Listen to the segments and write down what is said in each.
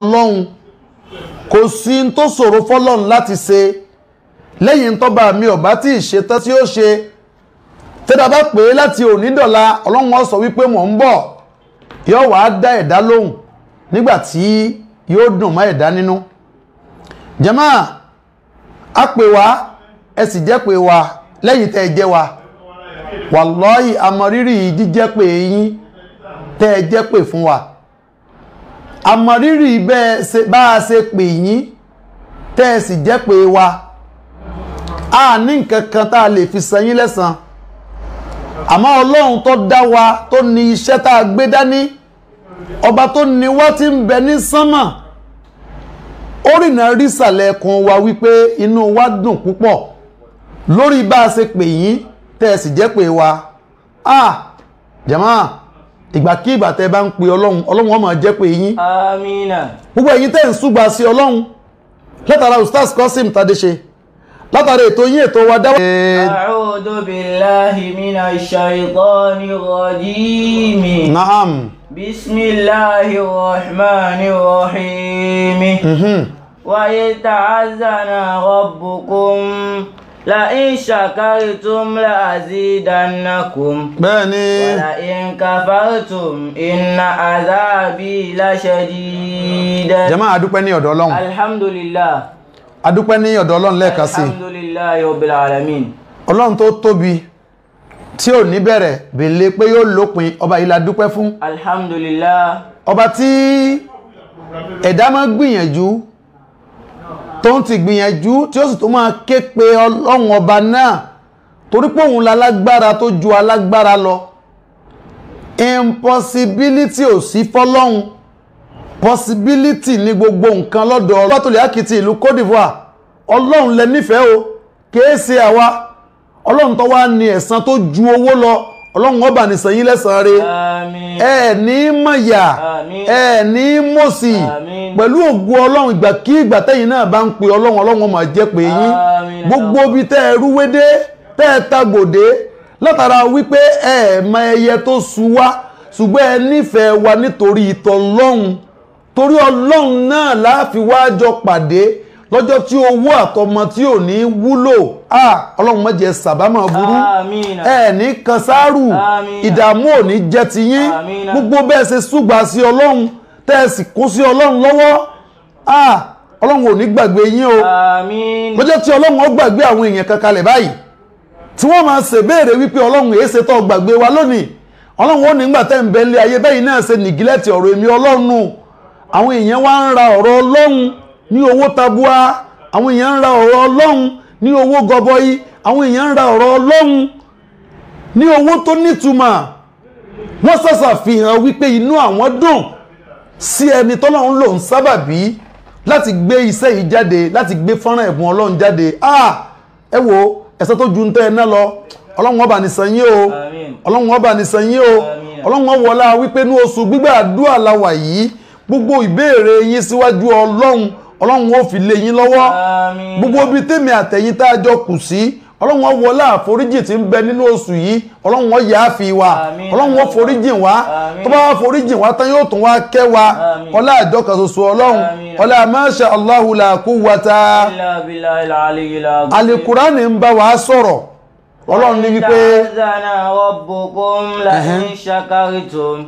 Ọlọ́run kò sí tó ṣòro fọ́lọ́run láti ṣe lẹ́yìn tó bá mi ọ̀bá tí ìṣetán tí ó ṣe tẹ́dà bá pè é láti òní dọ̀la Ọlọ́run ó sọ wípé mò ń bọ̀ yóò wá dá ẹ̀dá lóhùn nígbàtí yóò dùn mọ́ ẹ̀dá nínú. Jàmá a pè wá ẹ sì jẹ́ pé wa lẹ́yìn tẹ́ jẹ́ wa wàláhì àmọ̀rírì jíjẹ́ pé yín tẹ́ jẹ́ pé fún wa àmọ̀rírì bá a ṣe pè yín tẹ́ sì jẹ́ pé wa a ní nǹkan kan tá a lè fi san yín lẹ́san àmọ́ Ọlọ́run tó dá wa tó ní iṣẹ́ tá a gbé dání ọba tó ní wá tí ń bẹ ní sánmà ó rìnà rí sàlẹ̀kùn wa wípé inú wa dùn púpọ̀ lórí bá a ṣe pè yín tẹ́ sì jẹ́ pé wa jàmá ìgbàkígbà tẹ́ bá ń pè Ọlọ́run ó máa jẹ́ pé yín àmín gbogbo ẹ̀yin tẹ́ ń súgbà sí Ọlọ́run látara Ustaz Qasim Tadese látara ètò yín ètò wa dáwà. A'udhu billahi minash shaitanir rajim. Naam. Bismillahir rahmanir rahim. Wa yata'azzana rabbukum la in shakartum la azidannakum. Bẹ́ẹ̀ni. Wa la in kafartum inna azabi la shadid. Jàmá adúpẹ́ ní ọ̀dọ̀ Ọlọ́run. Alhamdulillah. Adúpẹ́ ní ọ̀dọ̀ Ọlọ́run lẹ́ẹ̀kan sí. Alhamdulillahi rabbil alamin. Ọlọ́run tó tóbi tí ò ní bẹ̀rẹ̀ bèlè pé yóò lópin ọba yìí la dúpẹ́ fún. Alhamdulillah. Ọba tí ẹ̀dá máa gbìyànjú tó ń ti gbìyànjú tí ó sì tó máa ké pe Ọlọ́run ọba náà torí pé òun lálágbára tó ju alágbára lọ. Impossibility ò sí fọ́lọ́run, possibility ní gbogbo nǹkan lọ́dọ̀ Ọlọ́run tó lè ákìtì ìlú Côte d'Ivoire. Ọlọ́run lẹ nífẹ̀ẹ́ o kìí ṣe àwa. Ọlọ́run tó wá ní ẹ̀san tó ju owó lọ. Ọlọ́run ó bá ní san yín lẹ́san rẹ̀. Àmín. Ẹ ní mọ̀yà, Àmín. ẹ ní mọ̀sí. Àmín. Pẹ̀lú ògo Ọlọ́run ìgbàkígbà tẹ́yin náà bá ń pe Ọlọ́run, Ọlọ́run ó máa jẹ́ pé yín. Àmín. Gbogbo bí tẹ́ ẹ rúwédé tẹ́ ẹ tagbòdé látara wípé ẹ mọ ẹyẹ tó su wá ṣùgbọ́n ẹ nífẹ̀ẹ́ wa nítorí ìtọ́lọ́run. Torí Ọlọ́run náà la fi wá jọ pàdé lọ́jọ́ tí owó àtọmọ tí ò ní wúlò. Ọlọ́run má jẹ́ sàbámọ̀ burú. Àmín. Ẹ ní kansáàrù. Àmín. Ìdààmú ò ní jẹ́ ti yín. Àmín. Gbogbo bẹ́ẹ̀ ṣe súgbà sí Ọlọ́run tẹ́ ẹ sì kó sí Ọlọ́run lọ́wọ́. Ọlọ́run ò ní gbàgbé yín o. Àmín. Lọ́jọ́ tí Ọlọ́run ó gbàgbé àwọn èèyàn kankalẹ̀ báyìí tí wọ́n máa ṣèbéèrè wípé Ọlọ́run èé ṣe tó gbàgbé wa lónìí. Ọlọ́run ó nígbà tẹ́ ń bẹ ilé ayé bẹ́yìn náà ṣe nìgílẹ̀tì ọ̀rọ̀ èmi Ọlọ́run. Àwọn èèyàn wá ń ra ọ̀rọ̀ Ọlọ́run ní owó tabua, àwọn èèyàn ń ra ọ̀rọ̀ Ọlọ́run ní owó gọbọi, àwọn èèyàn ń ra ọ̀rọ̀ Ọlọ́run ní owó tó nítumọ̀. Wọ́n sàṣà fi hàn wípé inú àwọn dùn sí ẹni tọ́lọ́run lòun sábàbí láti gbé iṣẹ́ yìí jáde, láti gbé fọ́nrán ẹ̀bùn Ọlọ́run jáde. Ẹ wo ẹ̀san tó ju ń tẹ́ ẹ náà lọ. Ọlọ́run ó bá ní san yín o. Àmín. Ọlọ́run ó bá ní san yín o. Àmín. Ọlọ́run ó wọlá wípé ní oṣù gbígbà àdúrà la wà yìí gbogbo ìbéèrè yín síwájú Ọlọ́run ó fi lé yín lọ́wọ́. Àmín. Gbogbo bí tèmi àtẹ̀yin tá a jọ kù sí Ọlọ́run ó wọlá àforíjì tí ń bẹ nínú oṣù yìí Ọlọ́run ó yááfì wa. Àmín. Ọlọ́run ó foríjì wá. Àmín. Tó bá wá foríjì wá tán yóò tún wá kẹ́ wa. Àmín. Ọlá àjọkàn ṣoṣo Ọlọ́run. Àmín. Ọlá masha Allahu la quwwata. Illa billahil aliyyil azim. Al-Qur'ani ń bá wa sọ̀rọ̀. Ọlọ́run ní wípé Ta'azzana rabbukum la in shakartum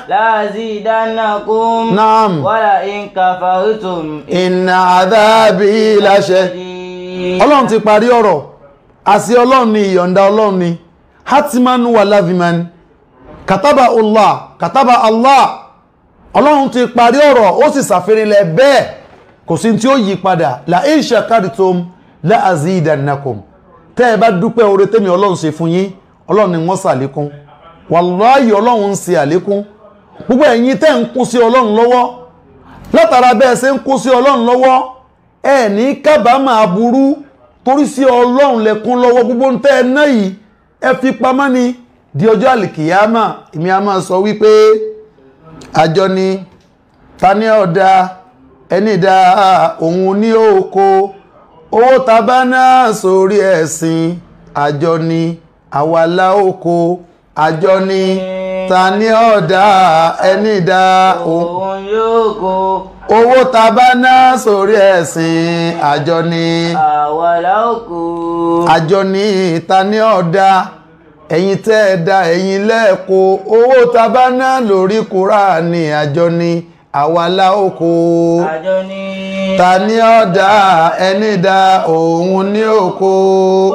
la azidannakum. Naam. Wa la in kafartum inna adhabi la shadid. Ọlọ́run ti parí ọ̀rọ̀. Àṣẹ Ọlọ́run ni, ìyọ̀ǹda Ọlọ́run ni. Hatman wa laziman. Kataba Allah. Ọlọ́run ti parí ọ̀rọ̀ ó sì ṣàfihànlẹ̀ bẹ́ẹ̀ kò sí tí ó yí padà. La in shakartum la azidannakum. Tẹ́ ẹ bá dúpẹ́ oore tẹ́mi Ọlọ́run ṣe fún yín, Ọlọ́run ni wọ́n ṣàlékún. Wallahi Ọlọ́run ń ṣe àlékún. Gbogbo ẹ̀yin tẹ́ ń kún sí Ọlọ́run lọ́wọ́ látara bẹ́ẹ̀ ṣe ń kún sí Ọlọ́run lọ́wọ́ ẹ ní kábàámọ̀ aburú torí sí Ọlọ́run lẹ́kún lọ́wọ́. Gbogbo ń tẹ́ ẹ náà yìí ẹ fi pamọ́ ni di ọjọ́ àlìkìyámà. Èmi a máa sọ wípé àjọ ni tani ọ̀dà ẹni dá òun ní oko owó tàbá náà sórí ẹ̀sìn àjọ ni àwàlá oko àjọ ni ta ní ọ̀dá ẹni dá òun yóò kó. owó ta bá ná sórí ẹ̀sìn àjọ ni àwa la ó kó. àjọ ni ta ní ọ̀dá ẹ̀yin tẹ́ ẹ dá ẹ̀yin lẹ́ẹ̀kọ́ owó ta bá ná lórí Kùránì àjọ ni àwa la ó kó. àjọ ni. ta ní ọ̀dá ẹni dá òun ní òkó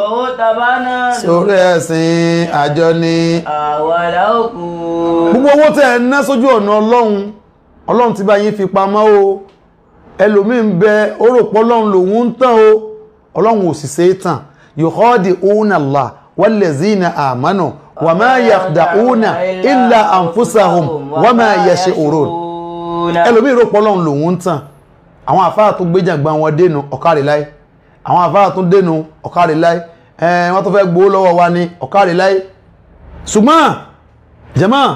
owó tàbá náà sórí ẹ̀sìn àjọ ni àwa la ó kó. gbogbo owó tẹ́ ẹ ná sójú ọ̀nà Ọlọ́run ti bá yín fi pamọ́ o ẹlòmíì ń bẹ ó rò pé Ọlọ́run lòun ń tàn o Ọlọ́run ò sì ṣe é tàn yukhadi'una Allah wallazina amanu wa ma yakhda'una illa anfusahum wa ma yash'urun ẹlòmíì rò pé Ọlọ́run lòun ń tàn àwọn àfáà tó gbé jàgbà wọn dénú ọ̀kárì láì àwọn àfáà tó dénú ọ̀kárì láì wọ́n tó fẹ́ gbówó lọ́wọ́ wa ní ọ̀kárì láì ṣùgbọ́n jàmáà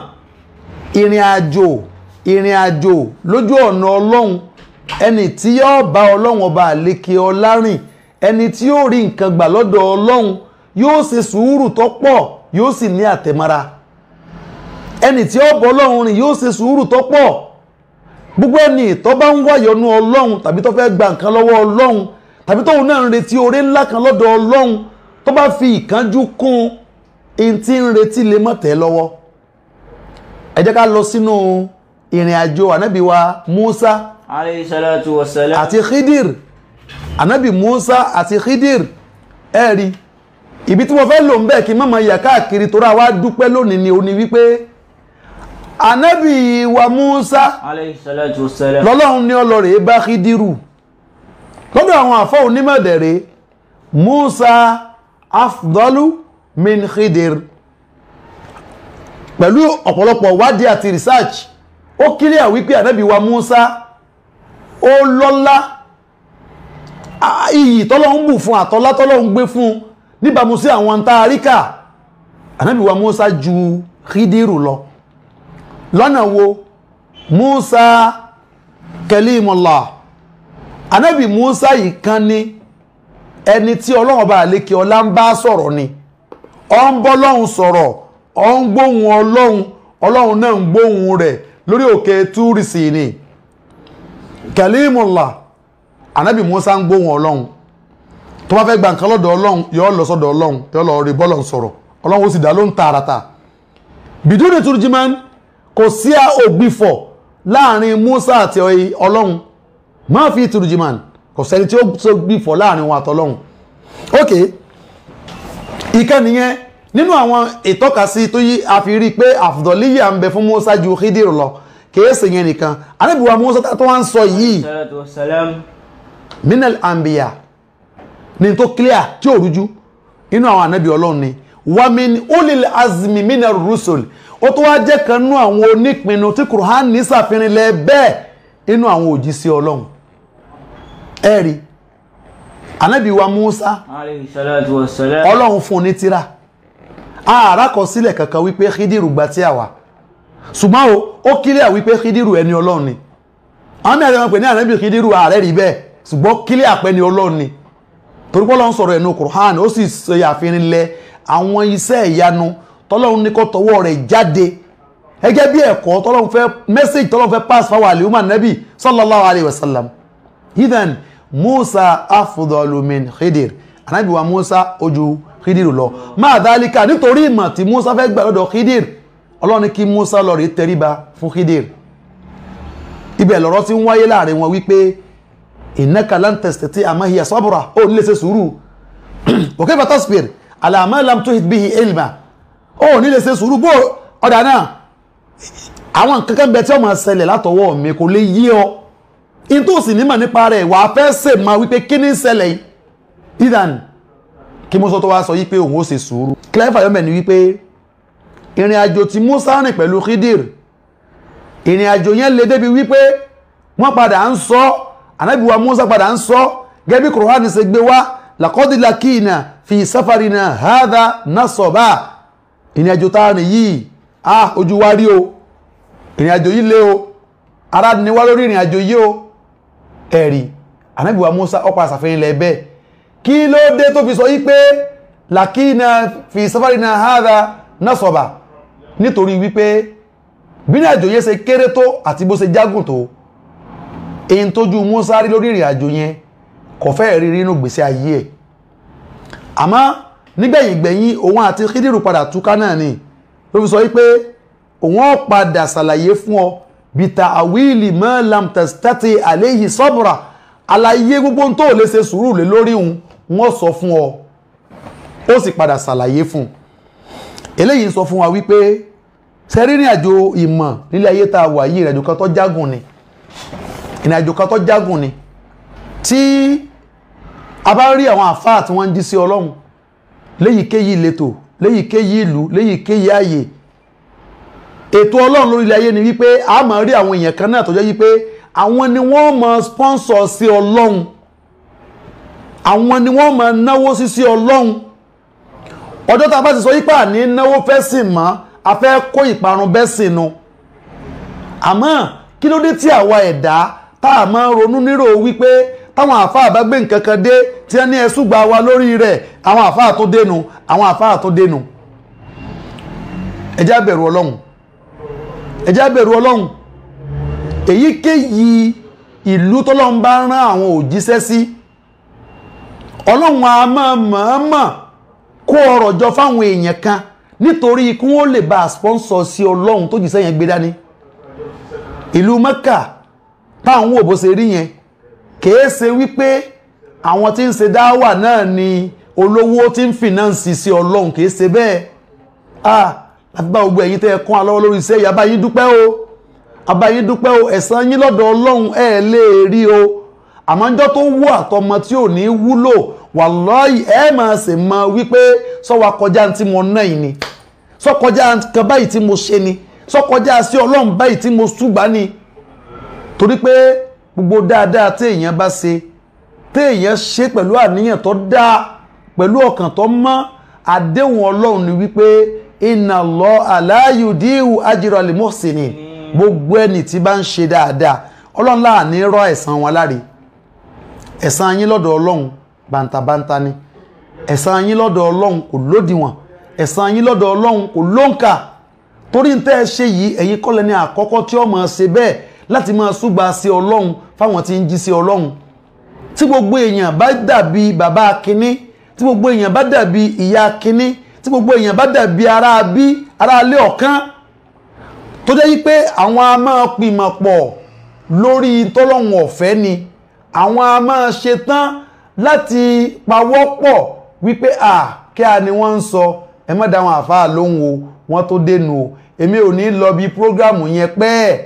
ìrìn àjò lójú ọ̀nà Ọlọ́run ẹni tí yóò bá Ọlọ́run ọba àlékè ọlá rìn ẹni tí yóò rí nǹkan gbà lọ́dọ̀ Ọlọ́run yóò ṣe sùúrù tó pọ̀ yóò sì ní àtẹ̀mára ẹni tí yóò bọ́ Ọlọ́run rìn yóò ṣe sùúrù tó pọ̀ gbogbo ẹni tó bá ń wáyọnú Ọlọ́run tàbí tó fẹ́ gba nǹkan lọ́wọ́ Ọlọ́run tàbí tóun náà ń retí oore ńlá kan lọ́dọ̀ Ọlọ́run tó bá fi ìkánjú kún in tí ń retí lè mọ̀ tẹ́ lọ́wọ́ ẹ jẹ́ ká lọ sínú ìrìn àjò ànábì wa Musa alayhi salatu wassalam àti Khidir ànábì Musa àti Khidir ẹ̀rí ibi tí wọ́n fẹ́ lò ń bẹ́ẹ̀ kí mọ́mọ́ yà káàkiri tó rà wá dúpẹ́ lónìí ni ó ní wípé ànábì wa Musa alayhi salatu wassalam lọ́lọ́run ní ọlọ́rẹ̀ bá Khidiru lọ́dọ̀ àwọn àfọ́ onímọ̀dẹ̀rẹ̀ Musa afdalu min Khidir pẹ̀lú ọ̀pọ̀lọpọ̀ wádìí àti research ó kílẹ̀ wípé ànábì wa Musa ó lọ́lá iyì tọ́lọ́run bù fún àtọ́lá tọ́lọ́run gbé fún níbàmú sí àwọn tàríkà ànábì wa Musa ju Khidiru lọ lọ́nà wo Musa kalimullah ànábì Musa yìí kan ní ẹni tí Ọlọ́run bá lékè ọlá ń bá sọ̀rọ̀ ni ó ń bọ́ Ọlọ́run sọ̀rọ̀ ó ń gbóhùn Ọlọ́run náà ń gbóhùn rẹ̀ lórí òkè túrìsì ni kalimullah ànábì Musa ń gbóhùn Ọlọ́run tó bá fẹ́ gba nǹkan lọ́dọ̀ Ọlọ́run yóò lọ sọ́dọ̀ Ọlọ́run yóò lọ rí bọ́lọ̀ sọ̀rọ̀ Ọlọ́run ó sì dá ló ń tààràtà biduni turjiman kò sí ògbìfọ̀ láàrin Musa àti Ọlọ́run ma fi turjiman kò sẹ́ni tí ó gbìfọ̀ láàrin wọn àtọlọ́run ok ìkànnìyẹn nínú àwọn ìtọ́kasí tó yí a fi rí pé àfùdọ̀líyà ń bẹ fún Musa ju Khidir lọ kèése yẹn nìkan ànábì wa Musa tó wá ń sọ yìí minal anbiya ní tó clear tí ò rújú inú àwọn ànábì Ọlọ́run ni wa min ulil azmi minar rusul ó tó wá jẹ́ kan nú àwọn onípinnu tí Qur'an ní sàfihàn lẹ bẹ́ẹ̀ inú àwọn òjíṣẹ́ Ọlọ́run ẹ̀rí ànábì wa Musa alayhi salatu wassalam Ọlọ́run fún ní tírà ààrá kọ sílẹ̀ kankan wípé Khidiru gba tí a wà ṣùgbọ́n ó kílẹ̀ wípé Khidiru ẹni Ọlọ́run ni àwọn mẹ́rin wọn pè ní ànábì Khidiru ààrẹ rí bẹ́ẹ̀ ṣùgbọ́n kílẹ̀ àpẹ́ ni Ọlọ́run ni torí pé Ọlọ́run sọ̀rọ̀ ẹnu Qur'an ó sì ṣe àfihàn lẹ àwọn iṣẹ́ ìyanu tọ́lọ́run ní kó tọwọ́ rẹ̀ jáde gẹ́gẹ́ bí ẹ̀kọ́ tọ́lọ́run fẹ́ mẹ́sẹ̀jì tọ́lọ́run fẹ́ pass fáwọn àlèhùmà nẹ́bì sallallahu alayhi wa sallam idhan Musa afdalu min Khidir ànábì wa Musa ojú Khidir lọ máa dálíkà nítorí ìmọ̀ tí Musa fẹ́ gbà lọ́dọ̀ Khidir Ọlọ́run ní kí Musa lọ rí tẹríba fún Khidir ibẹ̀ lọ́rọ̀ tí ń wáyé láàrin wọn wípé innaka lan tastati'a ma'iya sabra ó nílé ṣe sùúrù wa kayfa tasbir ala ma lam tuhit bihi ilma ó nílé ṣe sùúrù bó ọ̀dà náà àwọn kankan bẹ tí ó máa ṣẹlẹ̀ látọwọ́ mi kò lè yí ọ in tó sì nímọ̀ nípa rẹ̀ wà fẹ́ ṣe ma wípé kí ní ṣẹlẹ̀ yìí ìdàn kí Musa tó wá sọ yí pé òun ó ṣe sùúrù clever yọ́mẹ̀ ni wípé ìrìn àjò tí Musa rìn pẹ̀lú Khidir ìrìn àjò yẹn lè débi wípé wọ́n padà ń sọ ànábì wa Musa padà ń sọ gẹ́bí Kùránì ṣe gbé wá laqad lakina fi safarina hadha nasaba ìrìn àjò tá rìn yìí ojú wa rí o ìrìn àjò yìí lé o ara ni wá lórí ìrìn àjò yìí o ẹ̀rí ànábì wa Musa ọpa àsàfihàn ilẹ̀ ẹ̀bẹ́ kí ló dé tó fi sọ yí pé lakina fi safarina hadha nasaba nítorí wípé bí ní àjò yẹn ṣe kéré tó àti bó ṣe jágùn tó èyí tójú Mùsá rí lórí ìrìn àjò yẹn kò fẹ́ rí nínú gbèsè ayé ẹ̀ àmọ́ nígbẹ̀yìngbẹ̀yìn òun àti Khidiru padà túká náà ni ló fi sọ wípé òun ó padà ṣàlàyé fún ọ bìtà àwílì ma lam tastati alayhi sabra àlàyé gbogbo tó lè ṣe sùúrù lé lórí wọ́n sọ fún ọ ó sì padà ṣàlàyé fún eléyìí sọ fún wa wípé sẹ́rìnrìn àjò ìmọ̀ nílé ayé tá a wà yìí ìrìnàjò kan tó jágùn ni ìrìnàjò kan tó jágùn ni tí a bá rí àwọn àfáà tí wọ́n ń jí sí Ọlọ́run léyìíkéyìí ìletò léyìíkéyìí ìlú léyìíkéyìí ààyè ètò Ọlọ́run lórí ilé ayé ni wípé a máa rí àwọn èèyàn kan náà tó jẹ́ wípé àwọn ni wọ́n máa sponsor sí Ọlọ́run àwọn ni wọ́n máa náwó sí Ọlọ́run ọjọ́ tá a bá ti sọ yípa ní náwó fẹ́ sìn mọ́ a fẹ́ kó ìparun bẹ́ sínú àmọ́ kí ló dé tí àwa ẹ̀dá tá a máa ronú nírò wípé táwọn àfáà bá gbé nǹkan kan dé tí wọ́n ní ẹ̀sùgbà wa lórí rẹ̀ àwọn àfáà tó dénú àwọn àfáà tó dénú ẹ jẹ́ á bẹ̀rù Ọlọ́run ẹ jẹ́ á bẹ̀rù Ọlọ́run èyíkéyìí ìlú tọ́lọ́run bá rán àwọn òjíṣẹ́ sí Ọlọ́run a máa mọ̀ọ́mọ̀ kó ọrọ̀ jọ fáwọn èèyàn kan nítorí kí wọ́n lè bá sponsor sí Ọlọ́run tó jíṣẹ́ yẹn gbé dání ìlú Mẹ́kà táwọn òbó ṣe rí yẹn kìí ṣe wípé àwọn tí ń ṣe dáwà náà ni olówó tí ń fìnánsì sí Ọlọ́run kìí ṣe bẹ́ẹ̀ láti bá gbogbo ẹ̀yin tẹ́ ẹ kún alọ́wọ́ lórí iṣẹ́ yàbá yín dúpẹ́ o abáyín dúpẹ́ o ẹ̀san yín lọ́dọ̀ Ọlọ́run ẹ̀ lè rí o àmọ́ ọjọ́ tó wú àtọmọ tí ò ní wúlò wàláhì ẹ máa sì mọ wípé sọ́wọ́ kọjá tí mo ná yìí ni sọ kọjá kan báyìí tí mo ṣe ni sọ kọjá sí Ọlọ́run báyìí tí mo ṣùgbà ni torí pé gbogbo dáadáa tí èèyàn bá ṣe tí èèyàn ṣe pẹ̀lú àníyàn tó dáa pẹ̀lú ọkàn tó mọ́ àdéhùn Ọlọ́run ni wípé inna Allaha la yudi'u ajra al-muhsinin gbogbo ẹni tí bá ń ṣe dáadáa Ọlọ́run láà ní rọ ẹ̀san wọn láre ẹ̀san yín lọ́dọ̀ Ọlọ́run bàǹtàbàǹtà ni ẹ̀san yín lọ́dọ̀ Ọlọ́run kò lódiwọ̀n ẹ̀san yín lọ́dọ̀ Ọlọ́run kò lóǹkà torí ń tẹ́ ẹ ṣe yìí ẹ̀yin kọ́ lẹ́ni àkọ́kọ́ tí ó máa ṣe bẹ́ẹ̀ láti máa súgbà sí Ọlọ́run fáwọn tí ń jí sí Ọlọ́run tí gbogbo èèyàn bá dàbí bàbá kínní tí gbogbo èèyàn bá dàbí ìyá kínní tí gbogbo èèyàn bá dàbí ará ilé ọ̀kan tó jẹ́ wípé àwọn a máa pìmọ̀ pọ̀ lórí tọ́lọ́run ọ̀fẹ́ ni àwọn a máa ṣe tán láti pawọ́pọ̀ wípé kí a ni wọ́n ń sọ ẹ má dá wọn àfáà lóhùn o wọ́n tó dénú o èmi ò ní lọ bí prógrámù yẹn pẹ́ẹ́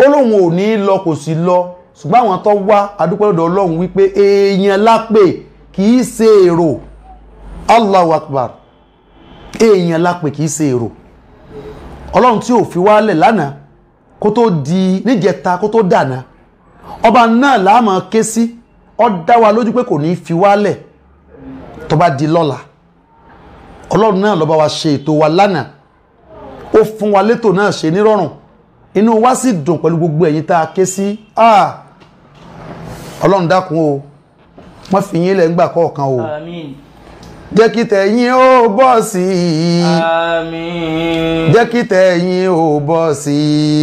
ó lóhun ò ní lọ kò sí lọ ṣùgbọ́n àwọn tó wá adúpẹ́ lọ́dọ̀ Ọlọ́run wípé èèyàn lápè kìí ṣe èrò Allahu Akbar èèyàn lápè kìí ṣe èrò Ọlọ́run tí ò fi wálẹ̀ lánàá kó tó di níjẹta kó tó dànà ọba náà láàmà ké sí ó dá wa lójú pé kò ní fi wálẹ̀ tó bá di lọ́la Ọlọ́run náà ló bá wa ṣe ètò wa lánàá ó fún wa létò náà ṣe nírọ̀rùn inú wa sì dùn pẹ̀lú gbogbo ẹ̀yin tá a ké sí Ọlọ́run dákun o wọ́n fi yín lẹ̀ ń gbà kọ̀ọ̀kan o Àmín. jẹ́ kí tẹ̀yìn ó bọ́ sí i Àmín. jẹ́ kí tẹ̀yìn ó bọ́ sí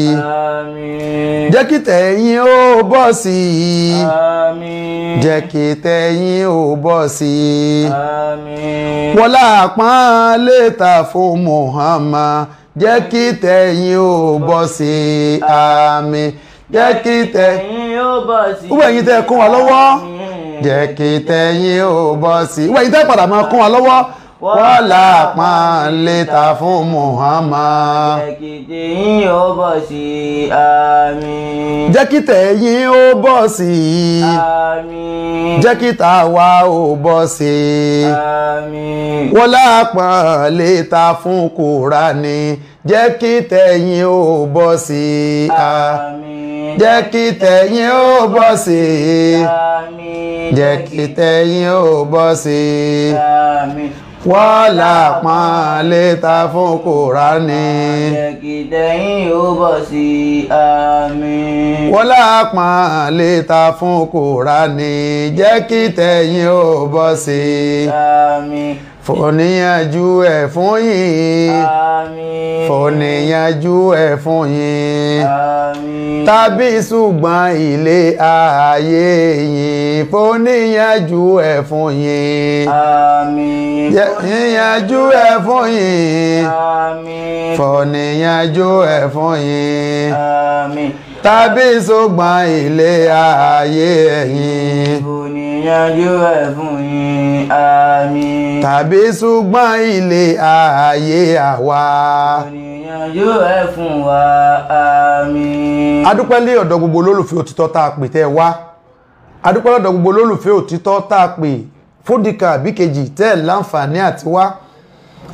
i Àmín. jẹ́ kí tẹ̀yìn ó bọ́ sí i Àmín. jẹ́ kí tẹ̀yìn ó bọ́ sí i Àmín. wọlá àpọ́n létà fún Muhammad jẹ́ kí tẹ̀yìn ó bọ́ sí i àmín jẹ́ kí tẹ̀yìn Ẹ̀yin ó bọ̀ sí. wọ́n ẹ̀yin tẹ́ kún wa lọ́wọ́ Àmín. jẹ́ kí tẹ̀yìn ó bọ́ sí i wọ́n ẹ̀yin tẹ́ padà máa kún wa lọ́wọ́ wọlá àpọ́n létà fún Muhammad Jẹ́ kí tẹ̀yin ó bọ̀ sí. Àmín. jẹ́ kí tẹ̀yìn ó bọ́ sí i Àmín. jẹ́ kí tàwa ó bọ́ sí i Àmín. wọlá àpọ́n létà fún Kùránì jẹ́ kí tẹ̀yìn ó bọ́ sí i Àmín. jẹ́ kí tẹ̀yìn ó bọ́ sí i Àmín. jẹ́ kí tẹ̀yìn ó bọ́ sí i Àmín. wọ́lá àpọ́n létà fún Kùránì Jẹ́ kí tẹ̀yin ó bọ̀ sí. Àmín. wọ́lá àpọ́n létà fún Kùránì jẹ́ kí tẹ̀yìn ó bọ́ sí i Àmín. fòníyànjú ẹ̀ fún yín Àmín. fòníyànjú ẹ̀ fún yín Àmín. tàbí ṣùgbọ́n ilé ayé yín fòníyànjú ẹ̀ fún yín Àmín. yíyànjú ẹ̀ fún yín Àmín. fòníyànjú ẹ̀ fún yín Àmín. tàbí ṣùgbọ́n ilé ayé yín Oníyanjú ẹ̀ fún yín. Àmín. tàbí ṣùgbọ́n ilé ayé àwa. Oníyanjú ẹ̀ fún wa. Àmín. adúpẹ́ lé ọ̀dọ̀ gbogbo olólùfẹ́ òtítọ́ tá a pè tẹ́ ẹ wá adúpẹ́ lọ́dọ̀ gbogbo olólùfẹ́ òtítọ́ tá a pè fódìkà àbíkejì tẹ́ ẹ̀ láǹfààní àti wá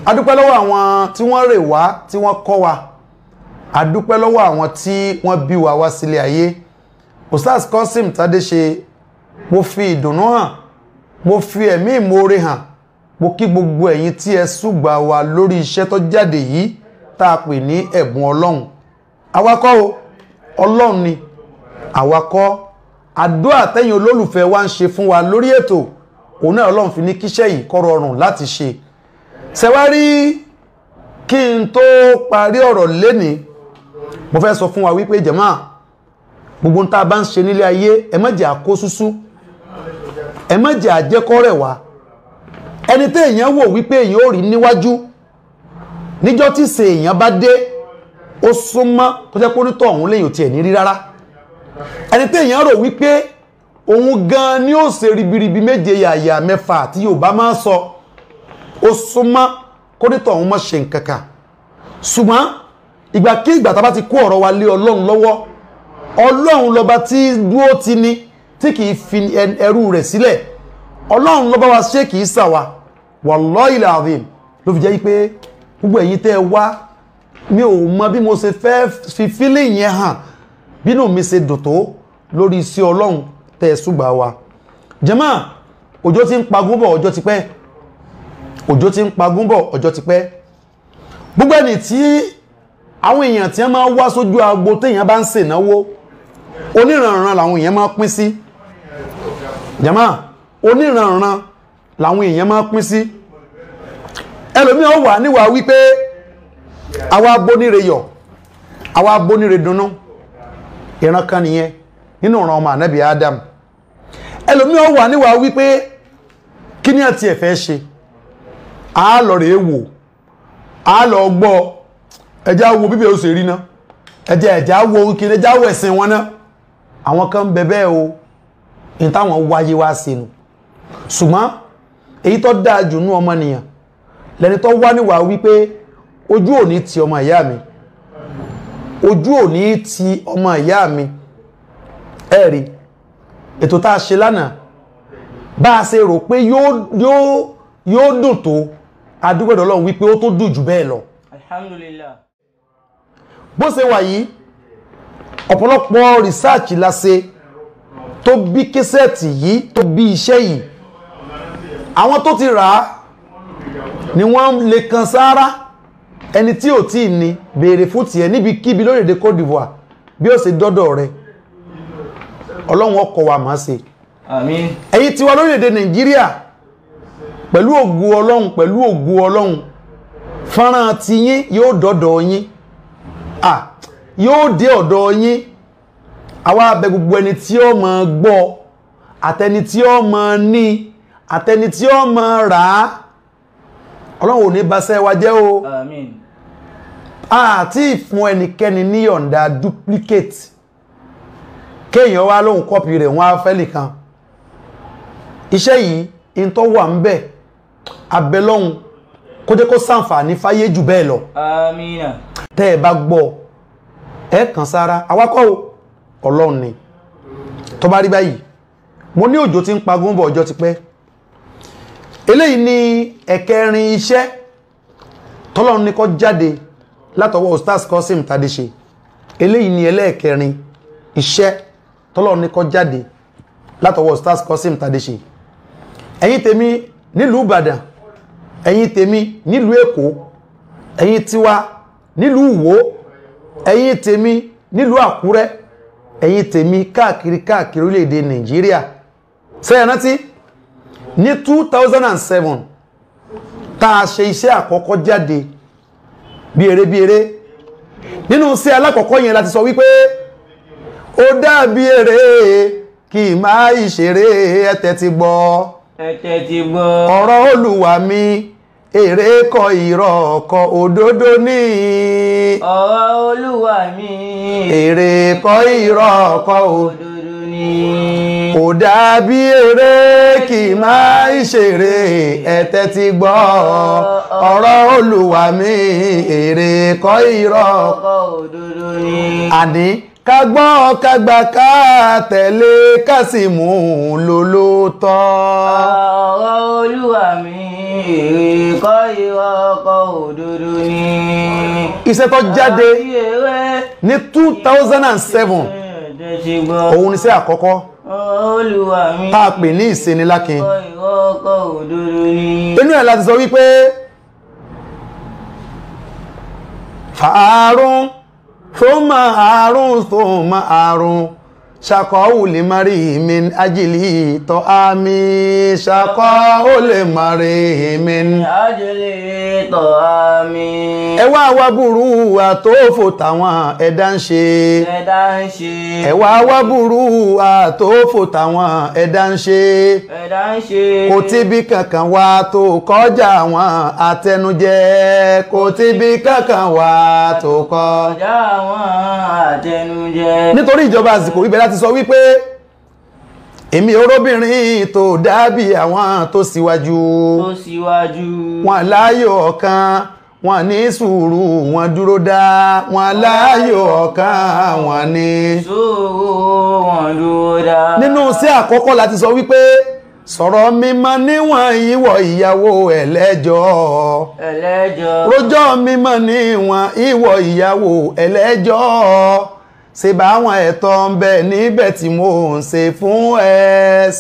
adúpẹ́ lọ́wọ́ àwọn tí wọ́n rè wá tí wọ́n kọ́ wa adúpẹ́ lọ́wọ́ àwọn tí wọ́n bí wa wá sílé ayé Ustaz Qasim Tádéṣe mo fi ìdùnnú hàn mo fi ẹ̀mí ìmoore hàn mo kí gbogbo ẹ̀yin tí ẹ ṣùgbà wa lórí iṣẹ́ tó jáde yìí tá a pè ní ẹ̀bùn ọlọ́run awakọ́ o ọlọ́run ni awakọ́ àdúrà tẹ́yin olólùfẹ́ wa ń ṣe fún wa lórí ètò òun náà ọlọ́run fi ní kíṣẹ́ yìí kó rọrùn láti ṣe ṣẹwárí kí n tó parí ọ̀rọ̀ lénìí mo fẹ́ sọ fún wa wípé jàmáà gbogbo ń tá a bá ń ṣe nílé ayé ẹ má jẹ́ àkó súsú ẹ má jẹ́ àjẹkọ́ rẹ̀ wá ẹni tí èèyàn wò wípé èèyàn ò rí níwájú níjọ́ tí ṣe èèyàn bá dé ó súnmọ́ tó jẹ́ pólítọ̀ ọ̀hún lèyàn tí ẹ̀ ní rí rárá ẹni tí èèyàn rò wípé òun gan ni ó ṣe ribiribi méje yàyà mẹ́fà tí Yorùbá máa ń sọ ó súnmọ́ kólítọ̀ ọ̀hún mọ́ ṣe nǹkankan ṣùgbọ́n ìgbàkígbà tá bá ti kó ọ̀rọ̀ wa lé Ọlọ́run lọ́wọ́ Ọlọ́run lọ́ba tí dúró ti ní tí kìí fi ẹrú rẹ̀ sílẹ̀ Ọlọ́run lọ́ba wa ṣe kìí sàwà Wallahi alazim ló fi jẹ́ pé gbogbo ẹ̀yin tẹ́ wá mi ò mọ bí mo ṣe fẹ́ fi feeling yẹn hàn bínú mi ṣe dùn tó lórí iṣẹ́ Ọlọ́run tẹ́ ṣùgbà wa jàmá òjò ti ń pagún bọ̀ ọjọ́ ti pẹ́ òjò ti ń pagún bọ̀ ọjọ́ ti pẹ́ gbogbo ẹni tí àwọn èèyàn tí wọ́n máa wá sójú agbo téèyàn bá ń ṣènáwó oníranran làwọn èèyàn máa pín sí jàmá oníranran làwọn èèyàn máa pín sí ẹlòmí ó wà níwà wípé àwa abóníre yọ̀ àwa abóníre dunnú ìran kan nìyẹn nínú ìran ọmọ ànábì Adam ẹlòmí ó wà níwà wípé kí ní àti ẹ̀fẹ́ ṣe a lọ rèé wò a lọ gbọ́ ẹjá wo bíbẹ̀ ó ṣe rí ná ẹjá wo kí ẹjá wo ẹ̀sìn wọn náà àwọn kan bẹ̀bẹ̀ o in táwọn wáyé wá sínú ṣùgbọ́n èyí tó dáa jù nú ọmọnìyàn lẹni tó wá níwà wípé ojú ò ní ti ọmọ ìyá mi ojú ò ní ti ọmọ ìyá mi ẹ̀rí ètò tá a ṣe lánàá bá a ṣe rò pé yóò dùn tó adúgbẹ̀dọ̀ Ọlọ́run wípé ó tó dùn jù bẹ́ẹ̀ lọ Alhamdulillah. bó ṣe wà yìí ọ̀pọ̀lọpọ̀ rìsáàkì la ṣe tó bí késẹ̀tì yìí tó bí iṣẹ́ yìí àwọn tó ti rà á ni wọ́n lè kan sáárá ẹni tí ò tí ní béèrè fún tiẹ̀ níbi kíbi lórílẹ̀-èdè Côte d'Ivoire bí ó ṣe dọ́dọ̀ rẹ̀ Ọlọ́run ọkọ̀ wa máa ṣe Àmín. ẹ̀yin tí wà lórílẹ̀-èdè Nàìjíríà pẹ̀lú ògo Ọlọ́run fọ́nrán ti yín yóò dọ́dọ̀ yín yóò dé ọ̀dọ̀ yín àwa abẹ gbogbo ẹni tí ó máa gbọ́ àtẹni tí ó máa ní àtẹni tí ó máa rà á Ọlọ́run ò ní baṣẹ́ wa jẹ́ o Àmín. àti fún ẹnikẹ́ni ní yọ̀ǹda duplicate kéèyàn wá lóhun kọ́pì rẹ̀ wọ́n á fẹ́ nìkan iṣẹ́ yìí in tó wà ń bẹ̀ abẹ́lọ́hun kó jẹ́ kó ṣàǹfààní fáyé jù bẹ́ẹ̀ lọ Àmín. tẹ́ ẹ bá gbọ́ ẹ kàn sára awakọ̀ Ọlọ́run ni tó bá rí báyìí mo ní òjò tí ń pagún bọ̀ ọjọ́ ti pẹ́ eléyìí ni ẹ̀kẹrin iṣẹ́ tọ́lọ́run ní kó jáde látọwọ́ Ustaz Qasim Tádéṣe eléyìí ni ẹlẹ́ẹ̀kẹrin iṣẹ́ tọ́lọ́run ní kó jáde látọwọ́ Ustaz Qasim Tádéṣe ẹ̀yin tèmi nílùú Ìbàdàn ẹ̀yin tèmi nílùú Èkó ẹ̀yin tiwa nílùú Ìwó ẹ̀yin tèmi nílùú Àkúrẹ́ ẹ̀yin tèmi káàkiri orílẹ̀-èdè Nàìjíríà ṣé ẹ rántí ní 2007 tá a ṣe iṣẹ́ àkọ́kọ́ jáde bí eré nínú iṣẹ́ alákọ̀ọ́kọ́ yẹn láti sọ wípé ó dàbí eré kì í máa ìṣeré ẹ̀tẹ̀ ti gbọ́ ọ̀rọ̀ Olúwa mi èrè kọ́ irọ́ kọ́ òdodo ní ọ̀rọ̀ Olúwa mi èrè kọ́ irọ́ kọ́ òdodo ní ó dàbí eré kì í máa ìṣeré ẹ̀tẹ̀ ti gbọ́ ọ̀rọ̀ Olúwa mi èrè kọ́ irọ́ kọ́ òdodo ní àní ká gbọ́ ká gbà ká tẹ̀lé ká sì mú lólóòtọ́ ọ̀rọ̀ Olúwa mi èrè kọ́ irọ́ kọ́ òdodo ní iṣẹ́ tó jáde ní 2007 òun ni iṣẹ́ àkọ́kọ́ Olúwa mi tá a pè ní ìsenilákin kọ́ irọ́ kọ́ òdodo ní inú ẹ̀ láti sọ wípé fàárún thumma àrùn ṣàkọ́wù lè mari min ajílì tọ́ àmì ṣàkọ́wù lè mari min ajílì tọ́ àmì ẹwà wá burú àtófò táwọn ẹ̀dá ń ṣe ẹwà wá burú àtófò táwọn ẹ̀dá ń ṣe kò tí bí kankan wá tó kọjá àwọn àtẹnujẹ kò tí bí kankan wá tó kọjá àwọn àtẹnujẹ nítorí ìjọba àsìkò ibẹ̀ láti sọ wípé èmi orobìnrin tó dàbí àwọn tó síwájú wọn láyọ̀ ọ̀kan wọn ní sùúrù wọn dúró dá wọn láyọ̀ ọ̀kan wọn ní sùúrù wọn dúró dá nínú sí àkọ́kọ́ láti sọ wípé sọ̀rọ̀ mímọ́ níwọ̀n ìwọ ìyàwó ẹlẹ́jọ́ rojọ́ mímọ́ níwọ̀n ìwọ ìyàwó ẹlẹ́jọ́ ṣe bá àwọn ẹ̀tọ́ ń bẹ níbẹ̀ tí mo ń ṣe fún ẹ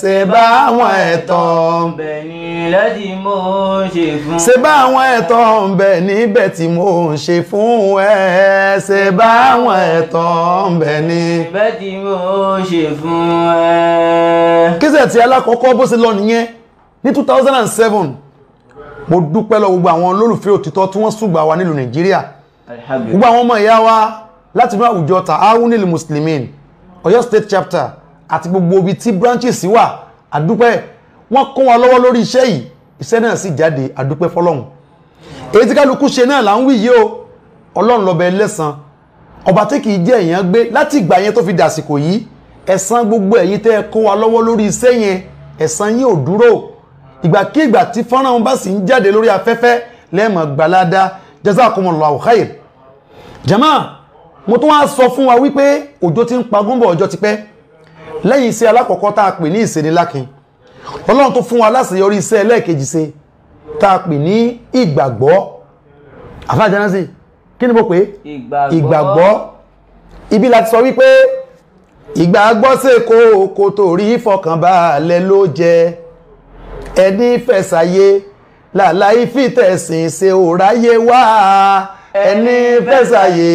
ṣe bá àwọn ẹ̀tọ́ ń bẹ níbẹ̀ tí mo ń ṣe fún ṣe bá àwọn ẹ̀tọ́ ń bẹ níbẹ̀ tí mo ń ṣe fún ẹ ṣe bá àwọn ẹ̀tọ́ ń bẹ níbẹ̀ tí mo ń ṣe fún ẹ. kíṣẹ̀ tí alákọ̀ọ́kọ́ bó ṣe lọ nìyẹn ní 2007 mo dúpẹ́ lọ gbogbo àwọn olólùfẹ́ òtítọ́ tí wọ́n ṣùgbà wa nílùú Nàìjíríà gbogbo àwọn ọmọ ìyá wa láti inú àwùjọ Ta'awunil Muslimin Ọ̀yọ́ State Chapter àti gbogbo ibi tí branches wà àdúpẹ́ wọ́n kún wa lọ́wọ́ lórí iṣẹ́ yìí iṣẹ́ náà sì jáde àdúpẹ́ fọ́lọ́hun èyí tí kálukú ṣe náà là ń wí yìí o Ọlọ́run lọ́bẹ̀ ẹlẹ́san ọba tí kìí jẹ́ èèyàn gbé láti ìgbà yẹn tó fi dàsìkò yìí ẹ̀san gbogbo ẹ̀yin tẹ́ ẹ kún wa lọ́wọ́ lórí iṣẹ́ yẹn ẹ̀san yín ò dúró ìgbàkígbà tí fọ́nrán wọn bá sì ń jáde lórí afẹ́fẹ́ lẹ́ẹ̀mọ̀ gbalada jazakumullahu khair jama mo tún wá sọ fún wa wípé òjò ti ń pagúnbọ̀ ọjọ́ ti pẹ́ lẹ́yìn iṣẹ́ alákọ̀ọ́kọ́ tá a pè ní ìsenilákin Ọlọ́run tó fún wa láṣeyọrí iṣẹ́ ẹlẹ́ẹ̀kejì ṣe tá a pè ní ìgbàgbọ́ àfáàjánásí kí ni mo pè ìgbàgbọ́ ibi láti sọ wípé ìgbàgbọ́ ṣe kò torí ìfọkànbalẹ̀ ló jẹ ẹni fẹ̀sàyé làlàí fìtẹ̀sìn ṣe òráyé wá ẹni fẹ́sàyè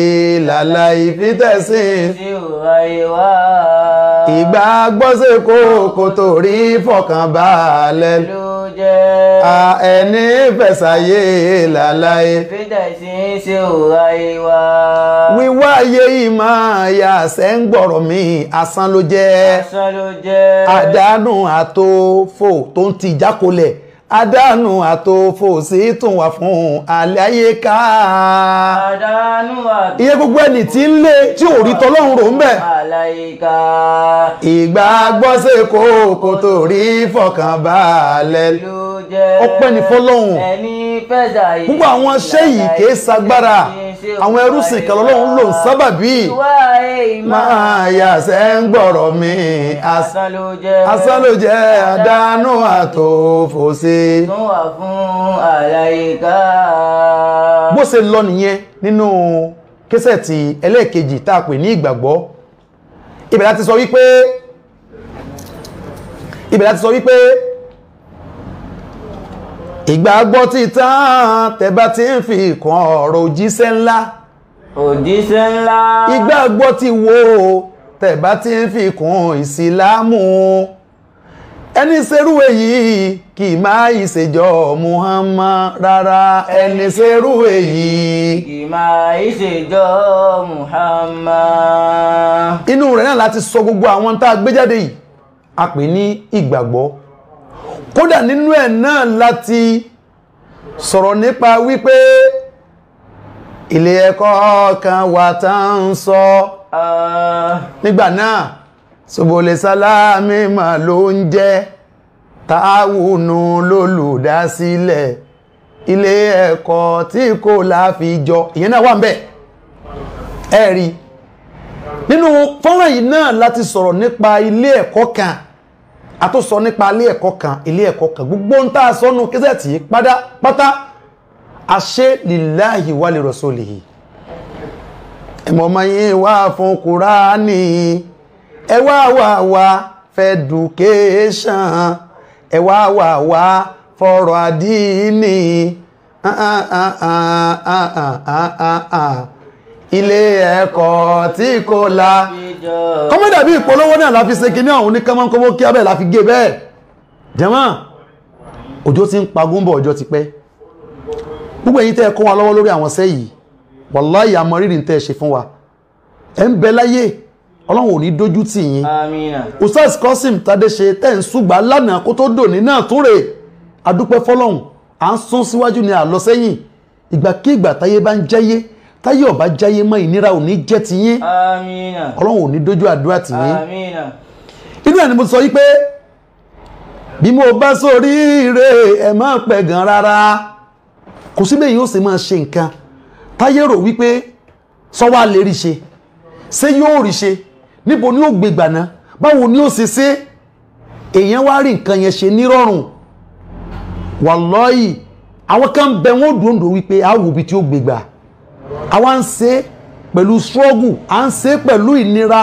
làlàí fìtẹ̀sìn ìgbàgbọ́ ṣe kò torí ìfọkànbalẹ̀ ló jẹ́ ẹni fẹ́sàyè làlàí fìtẹ̀sìn ṣe òráyé wá wíwáyé ìmọ̀ ya ṣẹ́ ń gbọ̀rọ̀ mi asán ló jẹ́ àdánù àtòfò tó ń ti jákolẹ̀ àdánù àtòfò sí tún wà fún alẹ́ ayé ká àdánù àtòfò iye gbogbo ẹni tí ń lé tí ò rí tọ́lọ́run rò ń bẹ̀ àláyíká ìgbàgbọ́ ṣe kò torí fọkànbalẹ̀ ló jẹ́ ọpẹ́ ní fọ́lọ́run ẹni fẹ́sàyè gbogbo àwọn iṣẹ́ yìí kìí sagbára àwọn ẹrúsìn kan lọ́lọ́run lò ń sábàbí máa yà ṣẹ́ ń gbọ̀rọ̀ mi asán ló jẹ́ àdánù àtòfò sí tún wà fún àláyíká bó ṣe lọ nìyẹn nínú késẹ̀tì ẹlẹ́ẹ̀kejì tá a pè ní ìgbàgbọ́ ibẹ̀ láti sọ wípé ìgbàgbọ́ ti tán tẹ́bá ti ń fi ìkan ọ̀rọ̀ òjíṣẹ́ ńlá ìgbàgbọ́ ti wó tẹ́bá ti ń fi ìkan ìsìlámù ẹni ṣerú èyí kì máa ìṣèjọ Muhammad rárá ẹni ṣerú èyí kì máa ìṣèjọ Muhammad. inú rẹ̀ náà láti sọ gbogbo àwọn tá a gbé jáde yìí a pè ní ìgbàgbọ́ kódà nínú ẹ̀ náà láti sọ̀rọ̀ nípa wípé ilé ẹ̀kọ́ kan wà tá ń sọ nígbà náà Subule Salami mà ló ń jẹ́ Táwùnù lólùdásílẹ̀ ilé ẹ̀kọ́ tí kò láfijọ ìyẹn náà wà ń bẹ̀ ẹ̀rí nínú fọ́nrán yìí náà láti sọ̀rọ̀ nípa ilé ẹ̀kọ́ kan a tó sọ nípa ilé ẹ̀kọ́ kan gbogbo ń tàà sọ́nù kẹsẹ̀tì pátá àṣẹ lillahi wa li rasulihi ẹmọ̀mọ̀ yìí wà fún Kùránì ẹwà fẹ́ education ẹwà fọ́rọ̀ àdínì ilé ẹ̀kọ́ tí kò la kọ́mọ́dà bí ìpolówó náà la fi ṣe kí ní ọ̀hún ní kọ́mọ́kọ́mọ́ kí abẹ́ la fi gé bẹ́ẹ̀ jẹ́mọ́ òjò ti ń pagúnbọ̀ ọjọ́ ti pẹ́ gbogbo èyí tẹ́ kọ́ wa lọ́wọ́ lórí àwọn sẹ́ yìí wàláhì àmọ́ rírì tẹ́ ṣe fún wa ẹ ń bẹ láyé ọlọ́run ò ní dójú tì yín Àmín. Ustaz Qasim Tádéṣe tẹ́ ń ṣùgbà lánàá kó tó dòní náà tún rè adúpẹ́ fọlọ́hun à ń sún síwájú ni àlọ́ sẹ́yìn ìgbàkígbà táyé bá ń jáyé táyé ọba jáyé mọ́ ìnira ò ní jẹ́ ti yín Àmín. ọlọ́run ò ní dójú àdúrà tì yín Àmín. inú ẹ̀ ni mo sọ yí pé bí mo bá sórí ire ẹ̀ má pẹ̀gàn rárá kò síbẹ̀ yóò sì máa ṣe nǹkan táyé rò wípé sọ́wọ́ lè rí ṣe yóò rí ṣe níbo ni ó gbé gbàná báwo ni ó ṣe èèyàn wá rí nǹkan yẹn ṣe nírọ̀rùn wàlọ́yì àwọn kan bẹ wọ́n dòndò wípé àwò bí tí ó gbé gbà àwa ń ṣe pẹ̀lú struggle à ń ṣe pẹ̀lú ìnira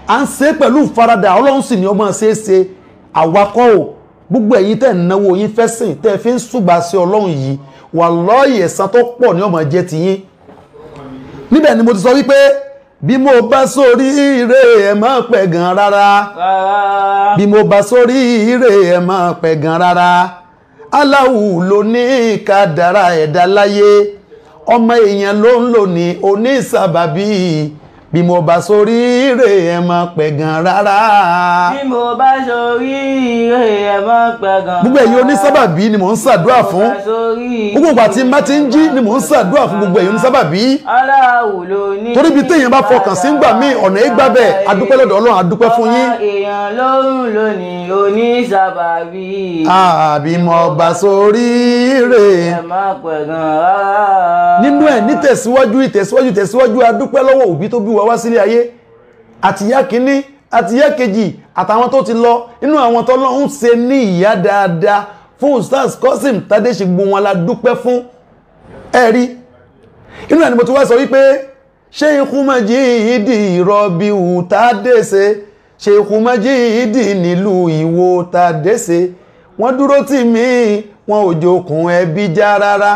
à ń ṣe pẹ̀lú ìfaradà ọlọ́run sì ni ọmọ ṣe àwakọ̀ o gbogbo ẹ̀yin tẹ́ ń náwó yín fẹ́ sìn tẹ́ fi ń ṣùgbà sí ọlọ́run yìí wàlọ́yì ẹ̀san tó pọ̀ ní ọmọ jẹ́ ti yín níbẹ̀ ni mo ti sọ wípé bí mo bá sórí ire ẹ̀ má pẹ̀gàn rárá bí mo bá sórí ire ẹ̀ má pẹ̀gàn rárá Allahu ló ní kádàrá ẹ̀dá láyé ọmọ èèyàn ló ń lò ní onísàbàbí bí mo bá sórí ire ẹ̀ má pẹ̀gàn rárá bí mo bá sórí ire ẹ̀ má pẹ̀gàn gbogbo èyí onísàbàbí ni mò ń ṣàdúrà fún gbogbo ìgbà tí má ti ń jí ni mò ń ṣàdúrà fún gbogbo èyí onísàbàbí Allahu ló ní torí bí téèyàn bá fọkàn sí ń gbà mí ọ̀nà ìgbàbẹ̀ adúpẹ́ lọ́dọ̀ Ọlọ́run adúpẹ́ fún yín ọmọ èèyàn ló ń lò ní onísàbàbí àbí mo bá sórí ire ẹ̀ má pẹ̀gàn rárá nínú ẹ̀ ní tẹ̀síwájú adúpẹ́ lọ́wọ́ òbí tó bí wa wá sílé ayé àtìyá kìíní àtìyá kejì àtàwọn tó ti lọ inú àwọn tó lọ́hún ṣe ní ìyá dáadáa fún Ustaz Qasim Tádéṣe gbogbo wọn la dúpẹ́ fún ẹ̀rí inú ẹ̀ ni mo ti wá sọ wípé Sheikh Majidi Rabiu Tádéṣe Sheikh Majidi nílùú Ìwó Tádéṣe wọ́n dúró tì mí wọn ò jokùn ẹbí já rárá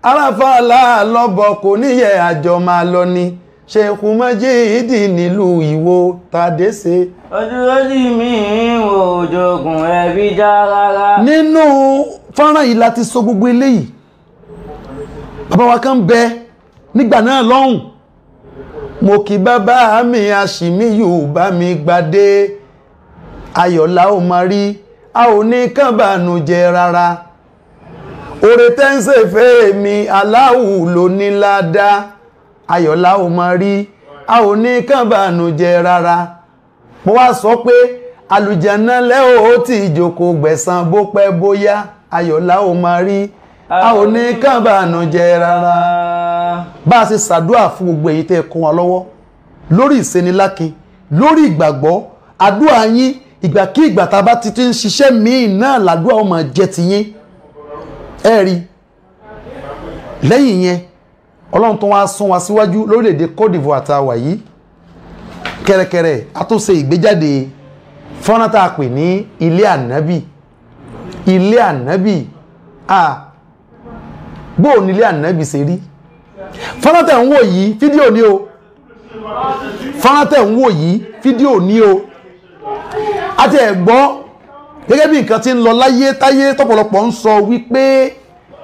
aráfàlà lọ́bọ̀ kò níyẹ àjọ máa lọ ni Sheikh Majidi nílùú Ìwó Tádéṣe ojúlójú mi wò jogun ẹbí já rárá. nínú fọ́nrán yìí láti sọ gbogbo eléyìí bàbá wa kan bẹ nígbà náà lọ́hùn mo kí bàbá mi Àṣìmíyù bá mi gbadé ayọ̀lá ò máa rí a ò ní kànbànújẹ́ rárá oore tẹ́ ń ṣe fẹ́ mi Allahu ló ní ládá ayọ̀lá ò máa rí a ò ní kànbànújẹ́ rárá mo wá sọ pé àlùjánnà lẹ́ ò tí ìjókòó gbẹ̀san bó pẹ́ bóyá ayọ̀lá ò máa rí a ò ní kànbànújẹ́ rárá bá a ṣe ṣàdúrà fún gbogbo èyí tẹ́ kún wa lọ́wọ́ lórí ìsenilákin lórí ìgbàgbọ́ àdúrà yín ìgbàkígbà tá bá ti ń ṣiṣẹ́ míì náà làdúrà ó máa jẹ́ ti yín ẹ̀rí lẹ́yìn yẹn ọlọ́run tó wá sún wa síwájú lórílẹ̀-èdè Côte d'Ivoire tá a wà yìí kẹ́rẹ́kẹ́rẹ́ a tó ṣe ìgbéjáde fọ́nrán tá a pè ní ilé ànábì bóò ní ilé ànábì ṣe rí fọ́nrán tẹ̀ ń wò yìí fídíò ní o fọ́nrán tẹ̀ ń wò yìí fídíò ní o àti ẹ̀gbọ́ gẹ́gẹ́ bí nǹkan tí ń lọ láyé táyé tọ́pọ̀lọpọ̀ ń sọ wípé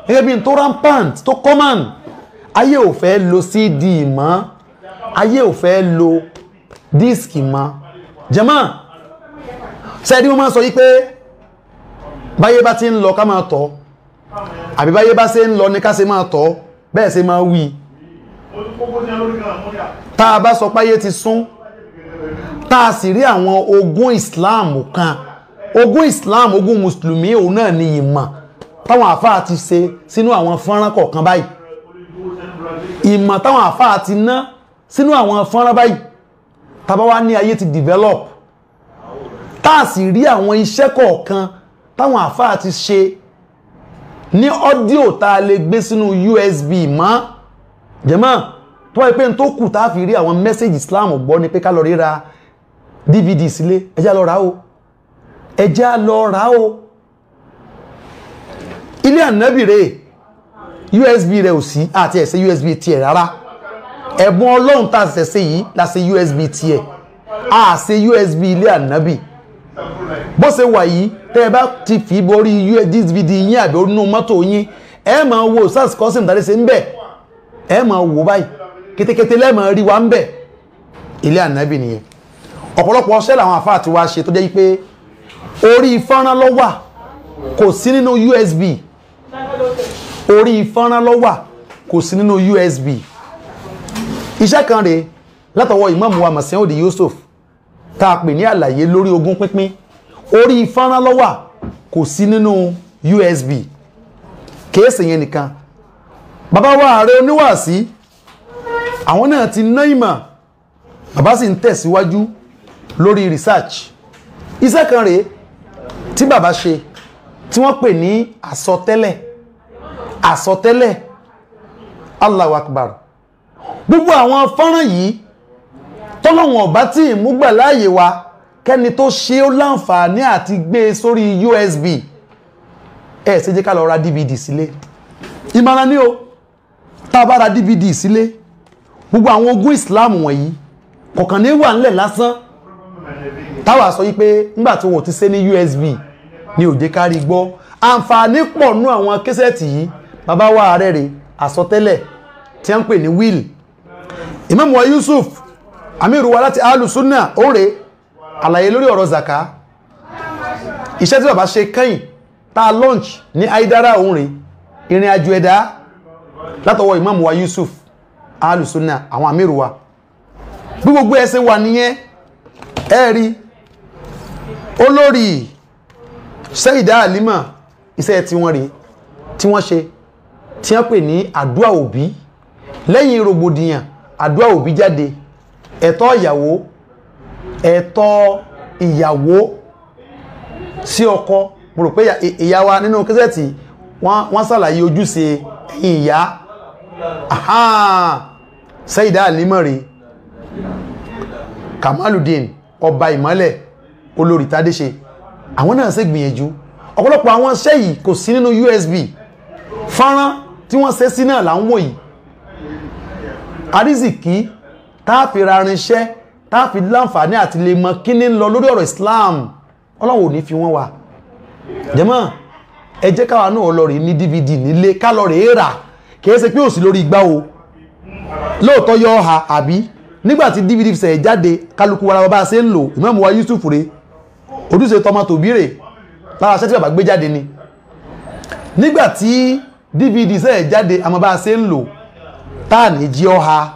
gẹ́gẹ́ bí n tó rampant tó common, ayé ò fẹ́ lo CD mọ́, ayé ò fẹ́ lo díìskì mọ́. Jàmáà sẹ́ẹ̀dí mo máa sọ wípé báyé bá ti ń lọ ká máa tọ́, àbí báyé bá ṣe ń lọ ní ká ṣe máa tọ́, bẹ́ẹ̀ ṣe máa wí. Tá a bá sọ páyé ti sún, tá a sì rí àwọn ogun Islam kan, ogun Islam, ogun Mùsùlùmí, òun náà ni ìmọ̀ táwọn àfáà ti ṣe sínú àwọn fọ́nrán kọ̀ọ̀kan báyìí, ìmọ̀ táwọn àfáà ti ná sínú àwọn fọ́nrán báyìí. Tá bá wá ní ayé ti develop, tá a sì rí àwọn iṣẹ́ kọ̀ọ̀kan táwọn àfáà ti ṣe ní ọ́díò tá a lè gbé sínú USB mọ́. Jàmáà tó wáyé pé n tó kù tá a fi rí àwọn mẹ́sẹ̀jì Islam gbọ́ ni pé ká lọ ríra DVD sílé, ẹ jẹ́ á lọ rà o, ẹ jẹ́ á lọ rà o. Ilé Ànábì rẹ̀ USB rẹ̀ ò sí, àti ẹ̀ṣẹ́ USB tiẹ̀ rárá. Ẹ̀bùn Ọlọ́run tá a ṣẹ̀ṣẹ̀ yìí la ṣe USB tiẹ̀, a ṣe USB ilé Ànábì. Bó ṣe wà yìí, tẹ́ ẹ bá ti fi borí DVD yín àbí onú mọ́tò yín, ẹ máa wo sars cousin tàbí ṣe ń bẹ̀, ẹ máa wò báyìí kétékété lẹ́ẹ̀mọ̀ rí wa ń bẹ̀. Ilé Ànábì nìyẹn. Ọ̀pọ̀lọpọ̀ ọṣẹ́ làwọn àfáà ti wá ṣe tó jẹ́ pé orí fọ́nrán ló wà, kò sí nínú USB. Orí fọ́nrán ló wà, kò sí nínú USB. Iṣẹ́ kan rèé látọwọ́ Imam wa Mas'ud Yusuf tá a pè ní àlàyé lórí ogún pínpín. Orí fọ́nrán ló wà, kò sí nínú USB. Kéèsì yẹn nìkan. Bàbá wa ààrẹ oníwàásí, àwọn náà ti ná ìmọ̀, bàbá sì ń tẹ̀síwájú lórí research. Iṣẹ́ kan rèé tí bàbá ṣe tí wọ́n pè ní àsọtẹ́lẹ̀. Àsọtẹ́lẹ̀, Allahu Akbar. Gbogbo àwọn fọ́nrán yìí tọ́lọ́wọ̀n ọ̀bá tí ìmúgbà láàyè wa kẹ́ni tó ṣe ó láǹfààní àti gbé sórí USB, ẹ ṣe jẹ́ ká lọ ra DVD sílé. Ìmọ̀ràn ni o, tá a bá ra DVD sílé, gbogbo àwọn ogun Islam wọ̀nyí kọ̀kan ní wà nílẹ̀ lásán. Táwa sọ wípé nígbà tí wọ́n ti ṣe ní USB ní ó jẹ́ ká rí gbọ́. Àǹfààní pọ̀ nú àwọn késẹ̀tì yìí. Bàbá wa ààrẹ rẹ̀ àsọtẹ́lẹ̀ tí a ń pè ní will. Imam wa Yusuf Amiru wa láti Ahlus Sunnah ó rẹ̀ àlàyé lórí ọ̀rọ̀ zaka. Iṣẹ́ tí bàbá ṣe kẹ́yìn tá launch ní Aidara òun rẹ̀, ìrìn àjò ẹ̀dá látọwọ́ Imam wa Yusuf Ahlus Sunnah, àwọn Amiru wa. Bí gbogbo ẹsẹ̀ wà nìyẹn, ẹ rí olórí Sayyida Halima, iṣẹ́ tí wọ́n rí tí wọ́n ṣe tí wọ́n pè ní àdúà òbí. Lẹ́yìn rògbòdìyàn, àdúà òbí jáde. Ẹ̀tọ́ ìyàwó sí ọkọ. Mo rò pé ìyá wa nínú kẹsẹ̀tì wọ́n ṣàlàyé ojúṣe ẹ̀yin ìyá. Sayyida Halima rí Kamaluddin ọba ìmọ́lẹ̀ olórí tádé ṣe, àwọn náà ṣe gbìyànjú. Ọ̀pọ̀lọpọ̀ àwọn iṣẹ́ yìí kò sí nínú USB. Fọ́nrán tí wọ́n ṣe sí náà là ń wò yìí. Àrísìkí tá fi ra rinṣẹ́, tá fi láǹfààní àti lè mọ kí ní lọ lórí ọ̀rọ̀ Islam, Ọlọ́run ò ní fi wọ́n wà. Jàmáà ẹ jẹ́ káwa náà lọ rí ní DVD nílé, ká lọ rí rà, kìí ṣe pé ò sí lórí igbá o. Lóòótọ́ yọ ọha àbí nígbàtí DVD ṣẹ̀ jáde, kálukú wa bá ṣe ń lò. Imam wa Yusuf rẹ̀ ojúṣe tọmọ tòbí rẹ̀ lára ṣẹ́ tí bàbá gbé jáde ni. Nígbàtí DVD ṣẹ̀ jáde, àmọ́ bá ṣe ń lò, táà ní jí ọha,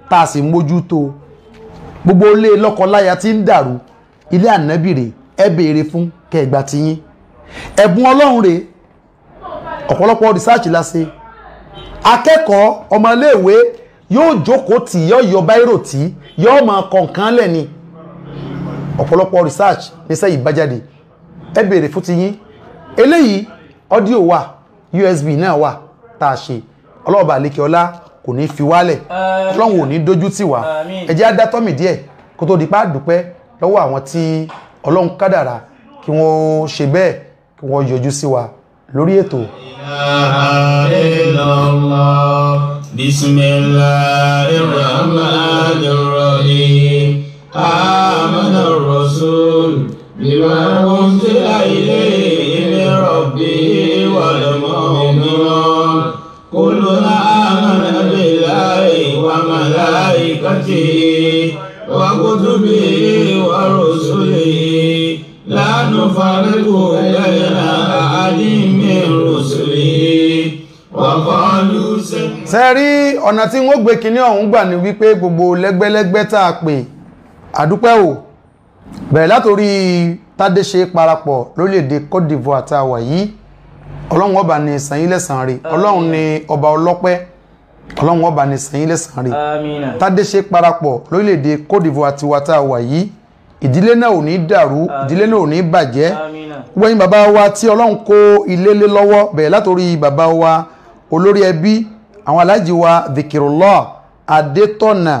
táà sì mójútó. Gbogbo ilé lọ́kọláya tí ń dàrú, ilé Ànábì rẹ̀ ẹ béèrè fún kẹgbà tí yín. Ẹ̀bùn Ọlọ́run rẹ̀ ọ̀pọ̀lọpọ̀ research la ṣe. Akẹ́kọ̀ọ́ ọmọléèwé yóò jókòó tí yóò yọ báírò tí yóò máa kọ̀ǹkan lẹ̀ ni. Ọ̀pọ̀lọpọ̀ research níṣẹ́ yìí bá jáde. Ẹ béèrè fún ti yín. Eléyìí audio wà, USB náà wà tá a ṣe. Ọlọ́ọ̀bà àlékè ọlá kò ní fi wálẹ̀, Ọlọ́run ò ní dójú tì wá. Ẹ jẹ́ á dátọ́mì díẹ̀ kó tó di pa dúpẹ́ lọ́wọ́ àwọn tí Ọlọ́run kádàrá kí wọ́n ṣe bẹ́ẹ̀, kí wọ́n yọjú sí wa lórí ètò. Bismillahirrahmanirrahim. Amana ar-rasul بما أنزل إليه من ربه والمؤمنون كلنا آمن بالله وملائكته وكتبه ورسله لا نفرق بين أحد من رسله وقالوا sẹ́rí ọ̀nà tí wọ́n gbé kíní ọ̀hún gbà ní wípé gbogbo lẹ́gbẹ́lẹ́gbẹ́ tá a pè àdúpẹ́ ò bẹ̀rẹ̀ látorí tádé ṣe parapọ̀ lórílẹ̀-èdè Côte d'Ivoire tá a wà yìí ọlọ́run ọba ní san yín lẹ́san rẹ̀ ọlọ́run ní ọba ọlọ́pẹ́ ọlọ́run ọba ní san yín lẹ́san rẹ̀ tádé ṣe parapọ̀ lórílẹ̀-èdè Côte d'Ivoire tiwa tá a wà yìí ìdílé náà ò ní dàrú ìdílé náà ò ní bàjẹ́ gbẹ̀yìn bàbá wa tí ọlọ́run kó ilé lé lọ́wọ́ bẹ̀rẹ̀ látorí bàbá wa olórí ẹbí àwọn aláàjì wa Dhikirullah Adétọ̀nà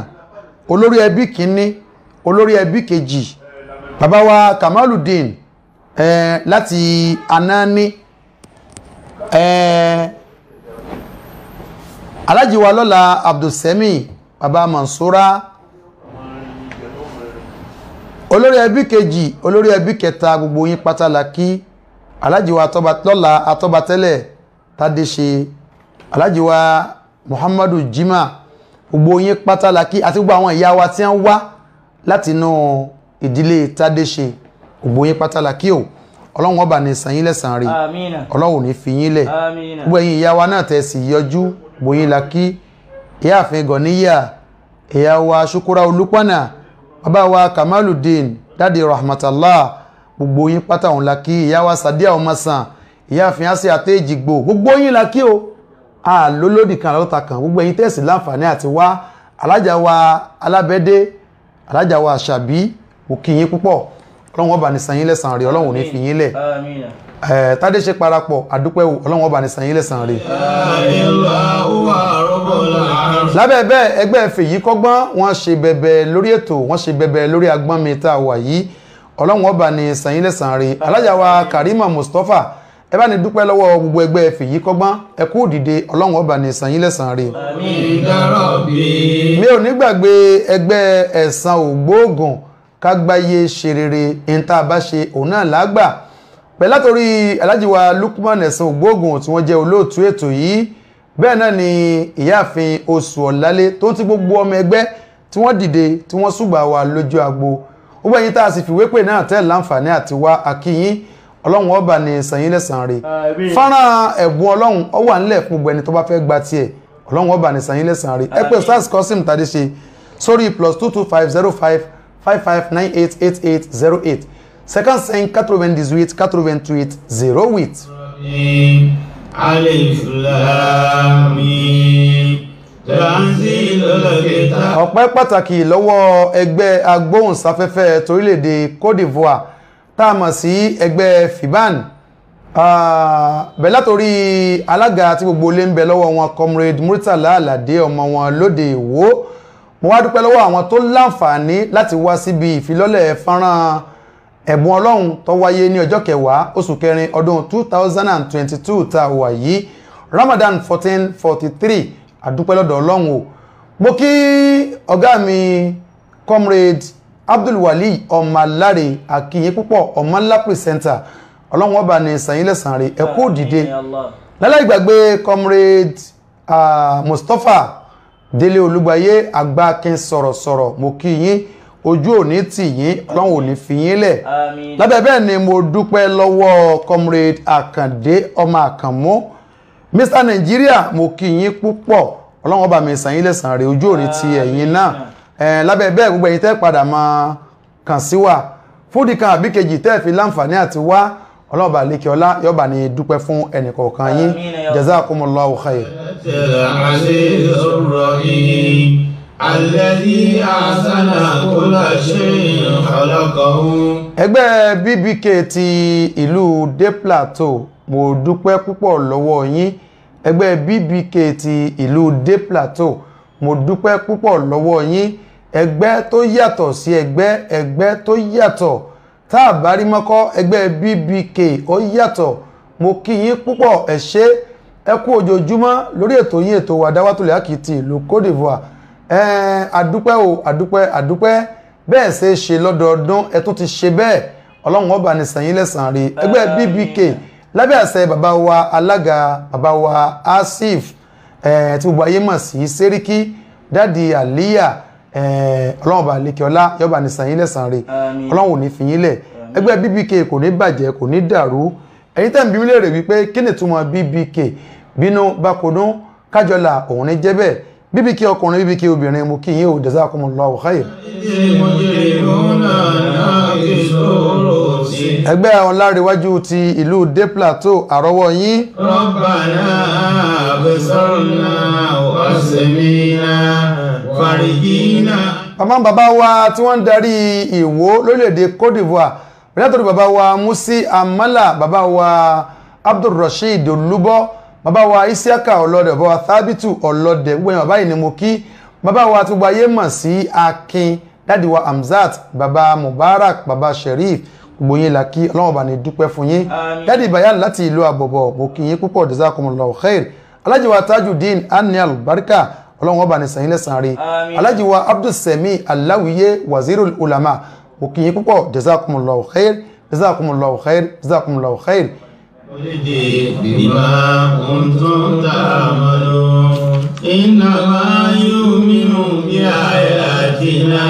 olórí ẹbí kìíní olórí ẹbí kejì bàbá wa Kamaludin láti Anani aláàjì wa lọ́la Abdulsemi bàbá Mansura olórí ẹbí kejì olórí ẹbí kẹta gbogbo yín pátá la kí aláàjì wa lọ́la Atọ́batẹ́lẹ̀ Tádéṣe aláàjì wa Muhammadu Jima gbogbo yín pátá la kí àti gbogbo àwọn ìyá wa tí wọ́n wá láti inú ìdílé Tádéṣe gbogbo yín pátá la kí o ọlọ́run ọba ní san yín lẹ́san rí ọlọ́run ní fi yín lẹ̀ gbogbo ẹ̀yin ìyá wa náà tẹ́ sì yọjú gbogbo yín la kí ìyá àfin Gọ̀níyà ìyá wa Ṣukura Olúpọ̀nà bàbá wa Kamaludin dáde rahmatallah gbogbo yín pátá òun la kí ìyá wa Sadiya Ọmọsàn ìyá àfin Àṣẹ Àtẹ́jìgbò gbogbo yín la kí o lólódì kan lọ́ta kan gbogbo ẹ̀yin tẹ́sì láǹfààní àti wá alájà wa Alábẹ́dé alájà wa Àṣàbí òkì yín púpọ̀ ọlọ́run ọba ní san yín lẹ́san rí ọlọ́run ní fi yín lẹ̀ Tádé ṣe parapọ̀ àdúpẹ́ ọlọ́run ọba ní san yín lẹ́san rí lábẹ́ bẹ́ẹ̀ ẹgbẹ́ Fèyí Kọ́gbọ́n wọ́n ṣe bẹ̀bẹ̀ lórí ètò wọ́n ṣe bẹ̀bẹ̀ lórí agbọ́n mi tá a wà yìí ọlọ́run ọba ní san yín lẹ́san rí alájà wa Karima Mustapha ẹ bá ní dúpẹ́ lọ́wọ́ gbogbo ẹgbẹ́ Fèyí Kọ́gbọ́n ẹ kú dìde ọlọ́run ọba ní san yín lẹ́san rí mi ò ní gbàgbé ẹgbẹ́ Ẹ̀san Ògbóògùn kágbáyé ṣe rere ìta bá ṣe òun náà lágbà pẹ̀lú látorí Alhaji wa Lukman Ẹ̀san Ògbóògùn tí wọ́n jẹ́ olóòtú ètò yìí bẹ́ẹ̀ náà ni ìyáàfin Oṣù Ọ̀lálé tó ti gbogbo ọmọ ẹgbẹ́ tí wọ́n dìde tí wọ́n ṣùgbà wà lójú agbo gbogbo ẹ̀yin tá a sì fìwé pè náà tẹ́ láǹfààní àti wá akíyín ọlọ́run ọba ní san yín lẹ́san rí fọ́nrán ẹ̀bùn ọlọ́run ó wà nílẹ̀ fún gbogbo ẹni tó bá fẹ́ gba tiẹ̀ ọlọ́run ọba ní san yín lẹ́san rí ẹ pé Ustaz Qasim Tádéṣe sórí +22505 55988808 50 98 88 08. Alif Lam Mim ọpẹ́ pàtàkì lọ́wọ́ ẹgbẹ́ agbóhùnsáfẹ́fẹ́ torílẹ̀-èdè Côte d'Ivoire tá a mọ̀ sí ẹgbẹ́ FIBAN bẹ̀ látorí alága tí gbogbo lé ń bẹ lọ́wọ́ wọn Comrade Murtala Aládé ọmọ wọn lóde Ìwó mo wá dúpẹ́ lọ́wọ́ àwọn tó láǹfààní láti wá síbi ìfilọ́lẹ̀ fọ́nrán ẹ̀bùn ọlọ́run tó wáyé ní ọjọ́ kẹwàá oṣù kẹrin ọdún 2022 tá a wà yìí Ramadan 1443 àdúpẹ́ lọ́dọ̀ ọlọ́run o mo kí ọ̀gá mi Comrade Abdulwali Ọmọláre akíyín púpọ̀ ọmọlá pìrìsẹ́ntà ọlọ́run ọba ní san yín lẹ́san rí ẹ kú dìde lálẹ́ ìgbàgbé Comrade Mustapha Délé Olúgbáyé àgbákin sọ̀rọ̀sọ̀rọ̀ mo kí yín ojú òní tì yín ọlọ́run ò ní fi yín lẹ̀ lábẹ́ bẹ́ẹ̀ ni mo dúpẹ́ lọ́wọ́ Comrade Àkàndé ọmọ Àkànmú Mr Nigeria mo kí yín púpọ̀ ọlọ́run ọba mi san yín lẹ́san rí ojú òní ti ẹ̀yin náà lábẹ́ bẹ́ẹ̀ gbogbo ẹ̀yin tẹ́ padà máa kàn sí wa fúdì kan àbí kejì tẹ́ fi láǹfààní àti wá ọlọ́run ọba lékè ọlá yọba ní dúpẹ́ fún ẹnìkọ̀ọ̀kan yín jazakumullahu khair. Alladhi ahsana kulla shay'in khalaqahu. Ẹgbẹ́ BBK ti ìlú De Plateau mo dúpẹ́ púpọ̀ lọ́wọ́ yín ẹgbẹ́ BBK ti ìlú De Plateau mo dúpẹ́ púpọ̀ lọ́wọ́ yín ẹgbẹ́ tó yàtọ̀ sí ẹgbẹ́ tó yàtọ̀ tá a bá rí mọ́kọ́ ẹgbẹ́ BBK ó yàtọ̀ mo kí yín púpọ̀ ẹ ṣé ẹ kú ojoojúmọ́ lórí ètò yín ètò wa Dáwàtúl Haqq ti ìlú Côte d'Ivoire àdúpẹ́ o àdúpẹ́ bẹ́ẹ̀ ṣe ṣe lọ́dọọdún ẹ tún ti ṣe bẹ́ẹ̀ ọlọ́run ọba ní san yín lẹ́san rí ẹgbẹ́ BBK lábẹ́ àṣẹ bàbá wa alága bàbá wa Asif tí gbogbo ayé mọ̀ sí Sẹ́ríkì dáàdi Àlíyà ọlọ́run ọba lẹ́kẹ̀ọ́lá yọba ní san yín lẹ́san rí ọlọ́run ò ní fi yín lẹ̀ ẹgbẹ́ BBK kò ní bàjẹ́ kò ní dàrú ẹ̀yin tẹ́ ń bi mí léèrè wípé kí ni túmọ̀ BBK bínú bákodún kájọlà òun ní jẹ́ bẹ́ẹ̀ BBK ọkùnrin BBK obìnrin mú kí yín ò jazakumullahu khair ẹgbẹ́ ọláríwájú ti ìlú dé plateau àrọwọ́ yín Rabbana absarna wa samina farijina bàbá wa tí wọ́n ń darí Ìwó lórílẹ̀-èdè Côte d'Ivoire rẹ́tọ̀rí bàbá wa Musi Amala bàbá wa Abdulrasheed Olúbọ́ bàbá wa Isiaka ọlọ́dẹ bàbá wa Thabitu ọlọ́dẹ gbogbo bàbá yìí ni mo kí bàbá wa tó gbáyé mọ̀ sí Akin dáàdì wa Hamzat bàbá Mubarak bàbá Sherif gbogbo yín la kí Ọlọ́run bá ní dúpẹ́ fún yín dáàdì Bayan láti ìlú Àbọ̀bọ̀ mo kí yín púpọ̀ jazakumullahu khair Alhaji wa Tajudeen Anial Barika Ọlọ́run bá ní san yín lẹ́san rí Alhaji wa Abdulsemi Alawiye Wazirul Ulama mo kí yín púpọ̀ jazakumullahu khair jazakumullahu khair jazakumullahu khair بما كنتم تعملون إنما يؤمن بآياتنا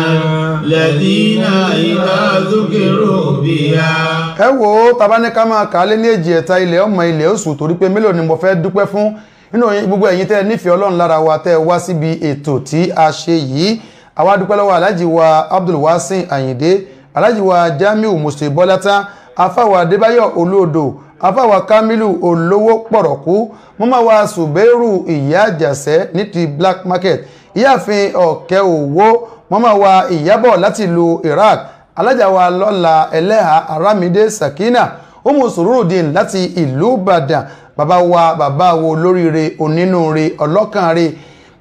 الذين إذا ذكروا بها ẹ wò tàbá ní ká máa kà lé ní èjì ẹ̀ta ilẹ̀ ọmọ ilẹ̀ oṣù torí pé mélòó ni mo fẹ́ dúpẹ́ fún nínú gbogbo ẹ̀yin tẹ́ nífẹ̀ẹ́ Ọlọ́run lára wa tẹ́ wá síbi ètò tí a ṣe yìí àwa dúpẹ́ lọ́wọ́ Alhaji wa Abdulwasin Ayinde Alhaji wa Jamiu Musa Bọ́látá afáwà Adébáyọ̀ Olóòdò afáwà Kamilu olówó pọ̀rọ̀kú mọ́má wa Sùbẹ́rù ìyá àjàsẹ́ ní ti black market ìyáàfin ọ̀kẹ́ òwò mọ́má wa Ìyábọ̀ láti ìlú Iraq alájà wa lọ́la ẹlẹ́ha Aramide Sakina Umu Sururudin láti ìlú Ìbàdàn bàbá wo olóríire onínúure ọlọ́kànre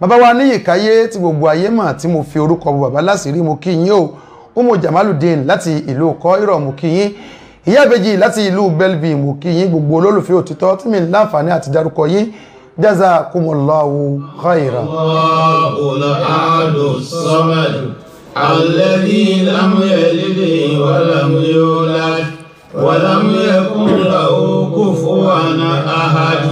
bàbá wa Níyìkáyé tí gbogbo ayé mà tí mo fi orúkọ bàbá láṣìírí mo kí yín o Umu Jamaludin láti ìlú Kọ́írọ̀ mo kí yín ìyá ìbejì láti ìlú Belgium mo kí yín gbogbo olólùfẹ́ òtítọ́ tí mi láǹfààní àti dárúkọ yín jazakumullahu khaira Allahu al-ahadu as-samad alladhi lam yalid wa lam yulad wa lam yakun lahu kufuwan ahad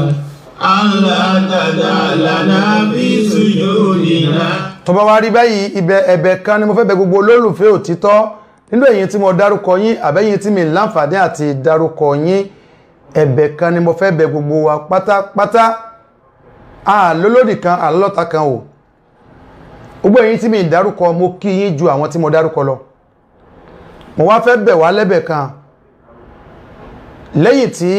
alla tad'alna fi sujudina. tó bá wá rí báyìí ẹ̀bẹ̀ kan ni mo fẹ́ bẹ̀ gbogbo olólùfẹ́ òtítọ́ nínú èyí tí mo dárúkọ yín àbẹ́yìn tí mi láǹfààní àti dárúkọ yín ẹ̀bẹ̀ kan ni mo fẹ́ bẹ̀ gbogbo wa pátápátá lólódì kan àlọ́ta kan ò gbogbo èyí tí mi dárúkọ mo kí yín ju àwọn tí mo dárúkọ lọ mo wá fẹ́ bẹ̀ wá lẹ́bẹ̀ kan lẹ́yìn tí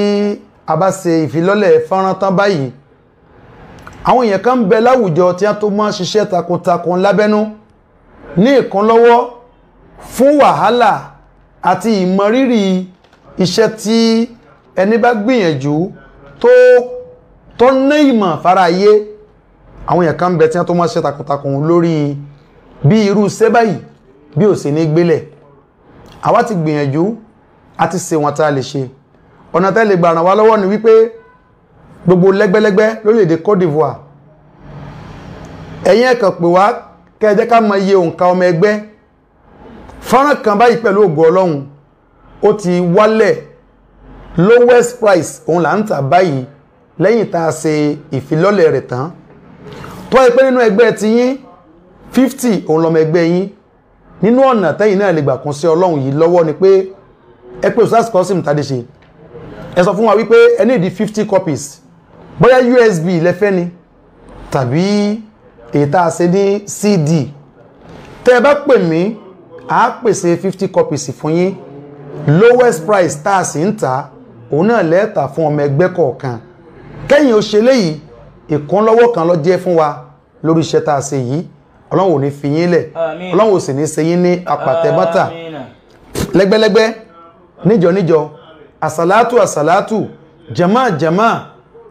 a bá ṣe ìfilọ́lẹ̀ fọ́nrán tán báyìí àwọn èèyàn kan ń bẹ láwùjọ tí a tó máa ṣiṣẹ́ takuntakun lábẹ́nú ní ìkúnlọ́wọ́ fún wàhálà àti ìmọrírì iṣẹ́ tí ẹni bá gbìyànjú tó ní ìmọ̀ fara ayé àwọn èèyàn kan bẹ tí wọ́n tó máa ṣe takuntakun lórí bí irú iṣẹ́ báyìí bí ò sí ní gbélẹ̀ àwa ti gbìyànjú àti ṣe wọn tá a lè ṣe ọ̀nà tẹ́ lè gbà ràn wá lọ́wọ́ ni wípé gbogbo lẹ́gbẹ́lẹ́gbẹ́ lórílẹ̀-èdè Côte d'Ivoire ẹ̀yin ẹ kàn pè wá kẹ́ ká mọ iye òǹkà ọmọ ẹgbẹ́ fọ́nrán kan báyìí pẹ̀lú ògo Ọlọ́run ó ti wálẹ̀ lowest price òun là ń tà báyìí lẹ́yìn tá a ṣe ìfilọ́lẹ̀ rẹ̀ tán tó ẹ pé nínú ẹgbẹ́ ti yín 50 òun lọmọ ẹgbẹ́ yín nínú ọ̀nà tẹ́yìn náà lè gbà kún sí Ọlọ́run yìí lọ́wọ́ ni pé ẹ pé Ustaz Qasim Tádéṣe ẹ sọ fún wa wípé ẹ ní ìdí 50 copies bóyá USB lẹ́fẹ́ ni tàbí èyí tá a ṣe ní CD tẹ́ ẹ bá pè mí a pèsè 50 copies fún yín lowest price tá a sì ń tà òun náà lẹ́ẹ̀tà fún ọmọ ẹgbẹ́ kọ̀ọ̀kan kẹ́yìn ó ṣe léyìí ìkúnlọ́wọ́ kan ló jẹ́ fún wa lórí iṣẹ́ tá a ṣe yìí Ọlọ́run ò ní fi yín lẹ̀ Ọlọ́run ò sì ní ṣe yín ní apàtẹ́bátà lẹ́gbẹ́lẹ́gbẹ́ níjọ àsàlátù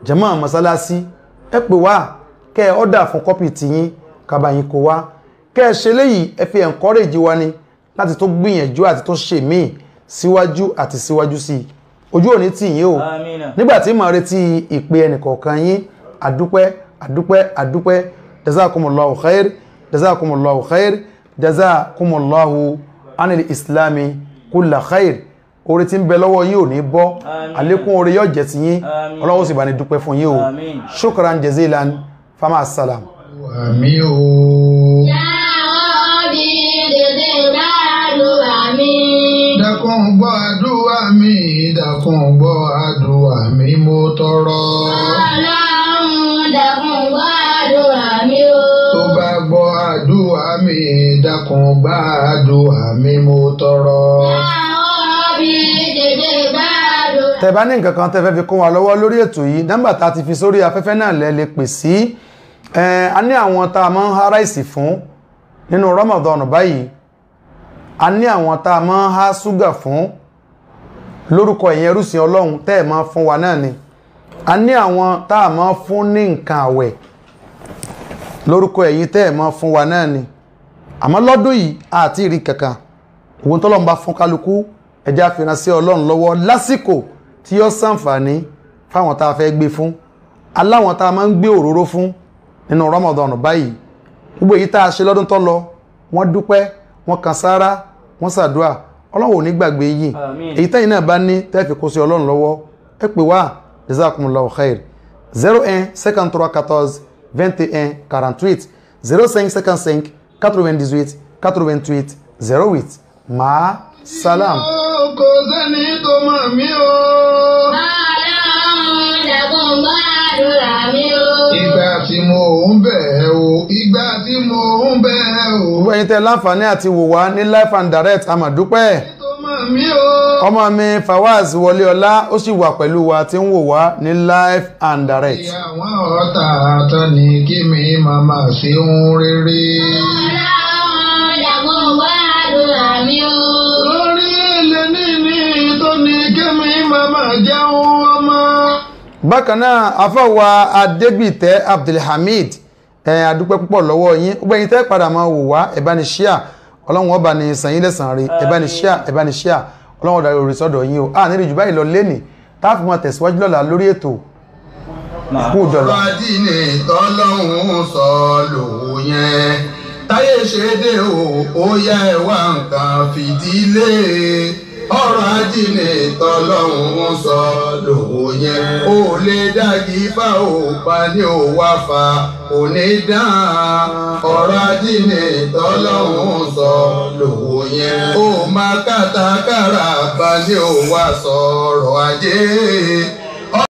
jama masalasi ẹ pè wá kẹ́ ẹ ọ́dà fún kọ́pì tiyín kàbàyìn kò wá kẹ́ ẹ ṣe léyìí ẹ fi encourage wa ni láti tó gbìyànjú àti tó ṣe míì síwájú àti síwájú sí ojú òní tì yín o nígbàtí màá retí ìpè ẹnìkọ̀ọ̀kan yín àdúpẹ́ jazakumullahu khair jazakumullahu anil islami kulla khair oore tí ń bẹ lọ́wọ́ yín ò ní bọ́ Àmín. àlékún oore yóò jẹ́ ti yín Àmín. Ọlọ́run sì bá ní dúpẹ́ fún yín o Àmín. shukran jazilan fama salam. àmì o. dákun gbọ́ àdúrà mi dákun gbọ́ àdúrà mi mo tọrọ. tó bá gbọ́ àdúrà mi dákun gbọ́ àdúrà mi mo tọrọ. tẹ́ bá ní nǹkan kan tẹ́ fẹ́ fi kún wa lọ́wọ́ lórí ètò yìí nọ́mbà tá a ti fi sórí afẹ́fẹ́ náà lẹ pè sí a ní àwọn tá a máa ń há ráìsì fún nínú Ramadan báyìí a ní àwọn tá a máa ń há ṣúgà fún lórúkọ ìyẹn ẹrúsìn Ọlọ́run tẹ́ ẹ̀ máa fún wa náà ni a ní àwọn tá a máa fún ní nǹkan àwẹ̀ lórúkọ èyí tẹ́ ẹ̀ máa fún wa náà ni àmọ́ lọ́dún yìí àti ìrí kankan òun tọ́lọ́run bá fún kálukú ẹjá fìran sí Ọlọ́run lọ́wọ́ lásìkò tí yóò ṣàǹfààní fáwọn tá a fẹ́ gbé fún aláwọn tá a máa ń gbé òróró fún nínú Ramadan báyìí gbogbo èyí tá a ṣe lọ́dún tó lọ wọ́n dúpẹ́ wọ́n kan sára wọ́n ṣàdúà Ọlọ́run ò ní gbàgbé yìí Àmín. èyí tẹ́yìn náà bá ní tẹ́ẹ̀fì kó sí Ọlọ́run lọ́wọ́ ẹ pè wá jazakumullahu khair 01 53 14 21 48 05 55 98 88 08 ma salam. kò sẹ́ni tó mọ̀ mí o. ìgbà tí mo ń bẹ̀ ẹ́ o ìgbà tí mo ń bẹ̀ ẹ́ o. gbogbo ẹ̀yin tẹ́ láǹfààní àti wò wá ní live and direct a máa dúpẹ́ tó mọ̀ mí o. ọmọ mi Fawaz Wọléọlá ó sì wà pẹ̀lú wa tí ń wò wá ní live and direct. àwọn ọ̀tá àtọ́ ni kí mi màmá ṣe ń rere. lórí ilé níní tó ní kí mi màmá jẹun ọmọ. bákan náà afọwà Adégbìtẹ́ Abdulhamid adúpẹ́ púpọ̀ lọ́wọ́ yín gbogbo ẹ̀yin tẹ́ padà máa wò wá ẹ bá ní ṣíà Ọlọ́run ọba ní sàn yín lẹ́sàn rí ẹ bá ní ṣíà Ọlọ́run ọ̀dà orí sọ́dọ̀ yín o nílùú jù báyìí lọ lẹ́nì táàfù máa tẹ̀síwájú lọ́la lórí ètò kú dọ̀là. Fàdínì tọ́lọ́hún sọ lòun yẹn táyé ṣe dé ó yá ẹ̀wà nǹkan fìdílé ọ̀rọ̀ ajínigbé tọ́lọ́hún sọ lòun yẹn ó lè dági fá òpá ní òwá fa òní dán ọ̀rọ̀ ajínigbé tọ́lọ́hún sọ lòun yẹn ó máa kàtàkàrà bá ní òwá sọ̀rọ̀ ajé.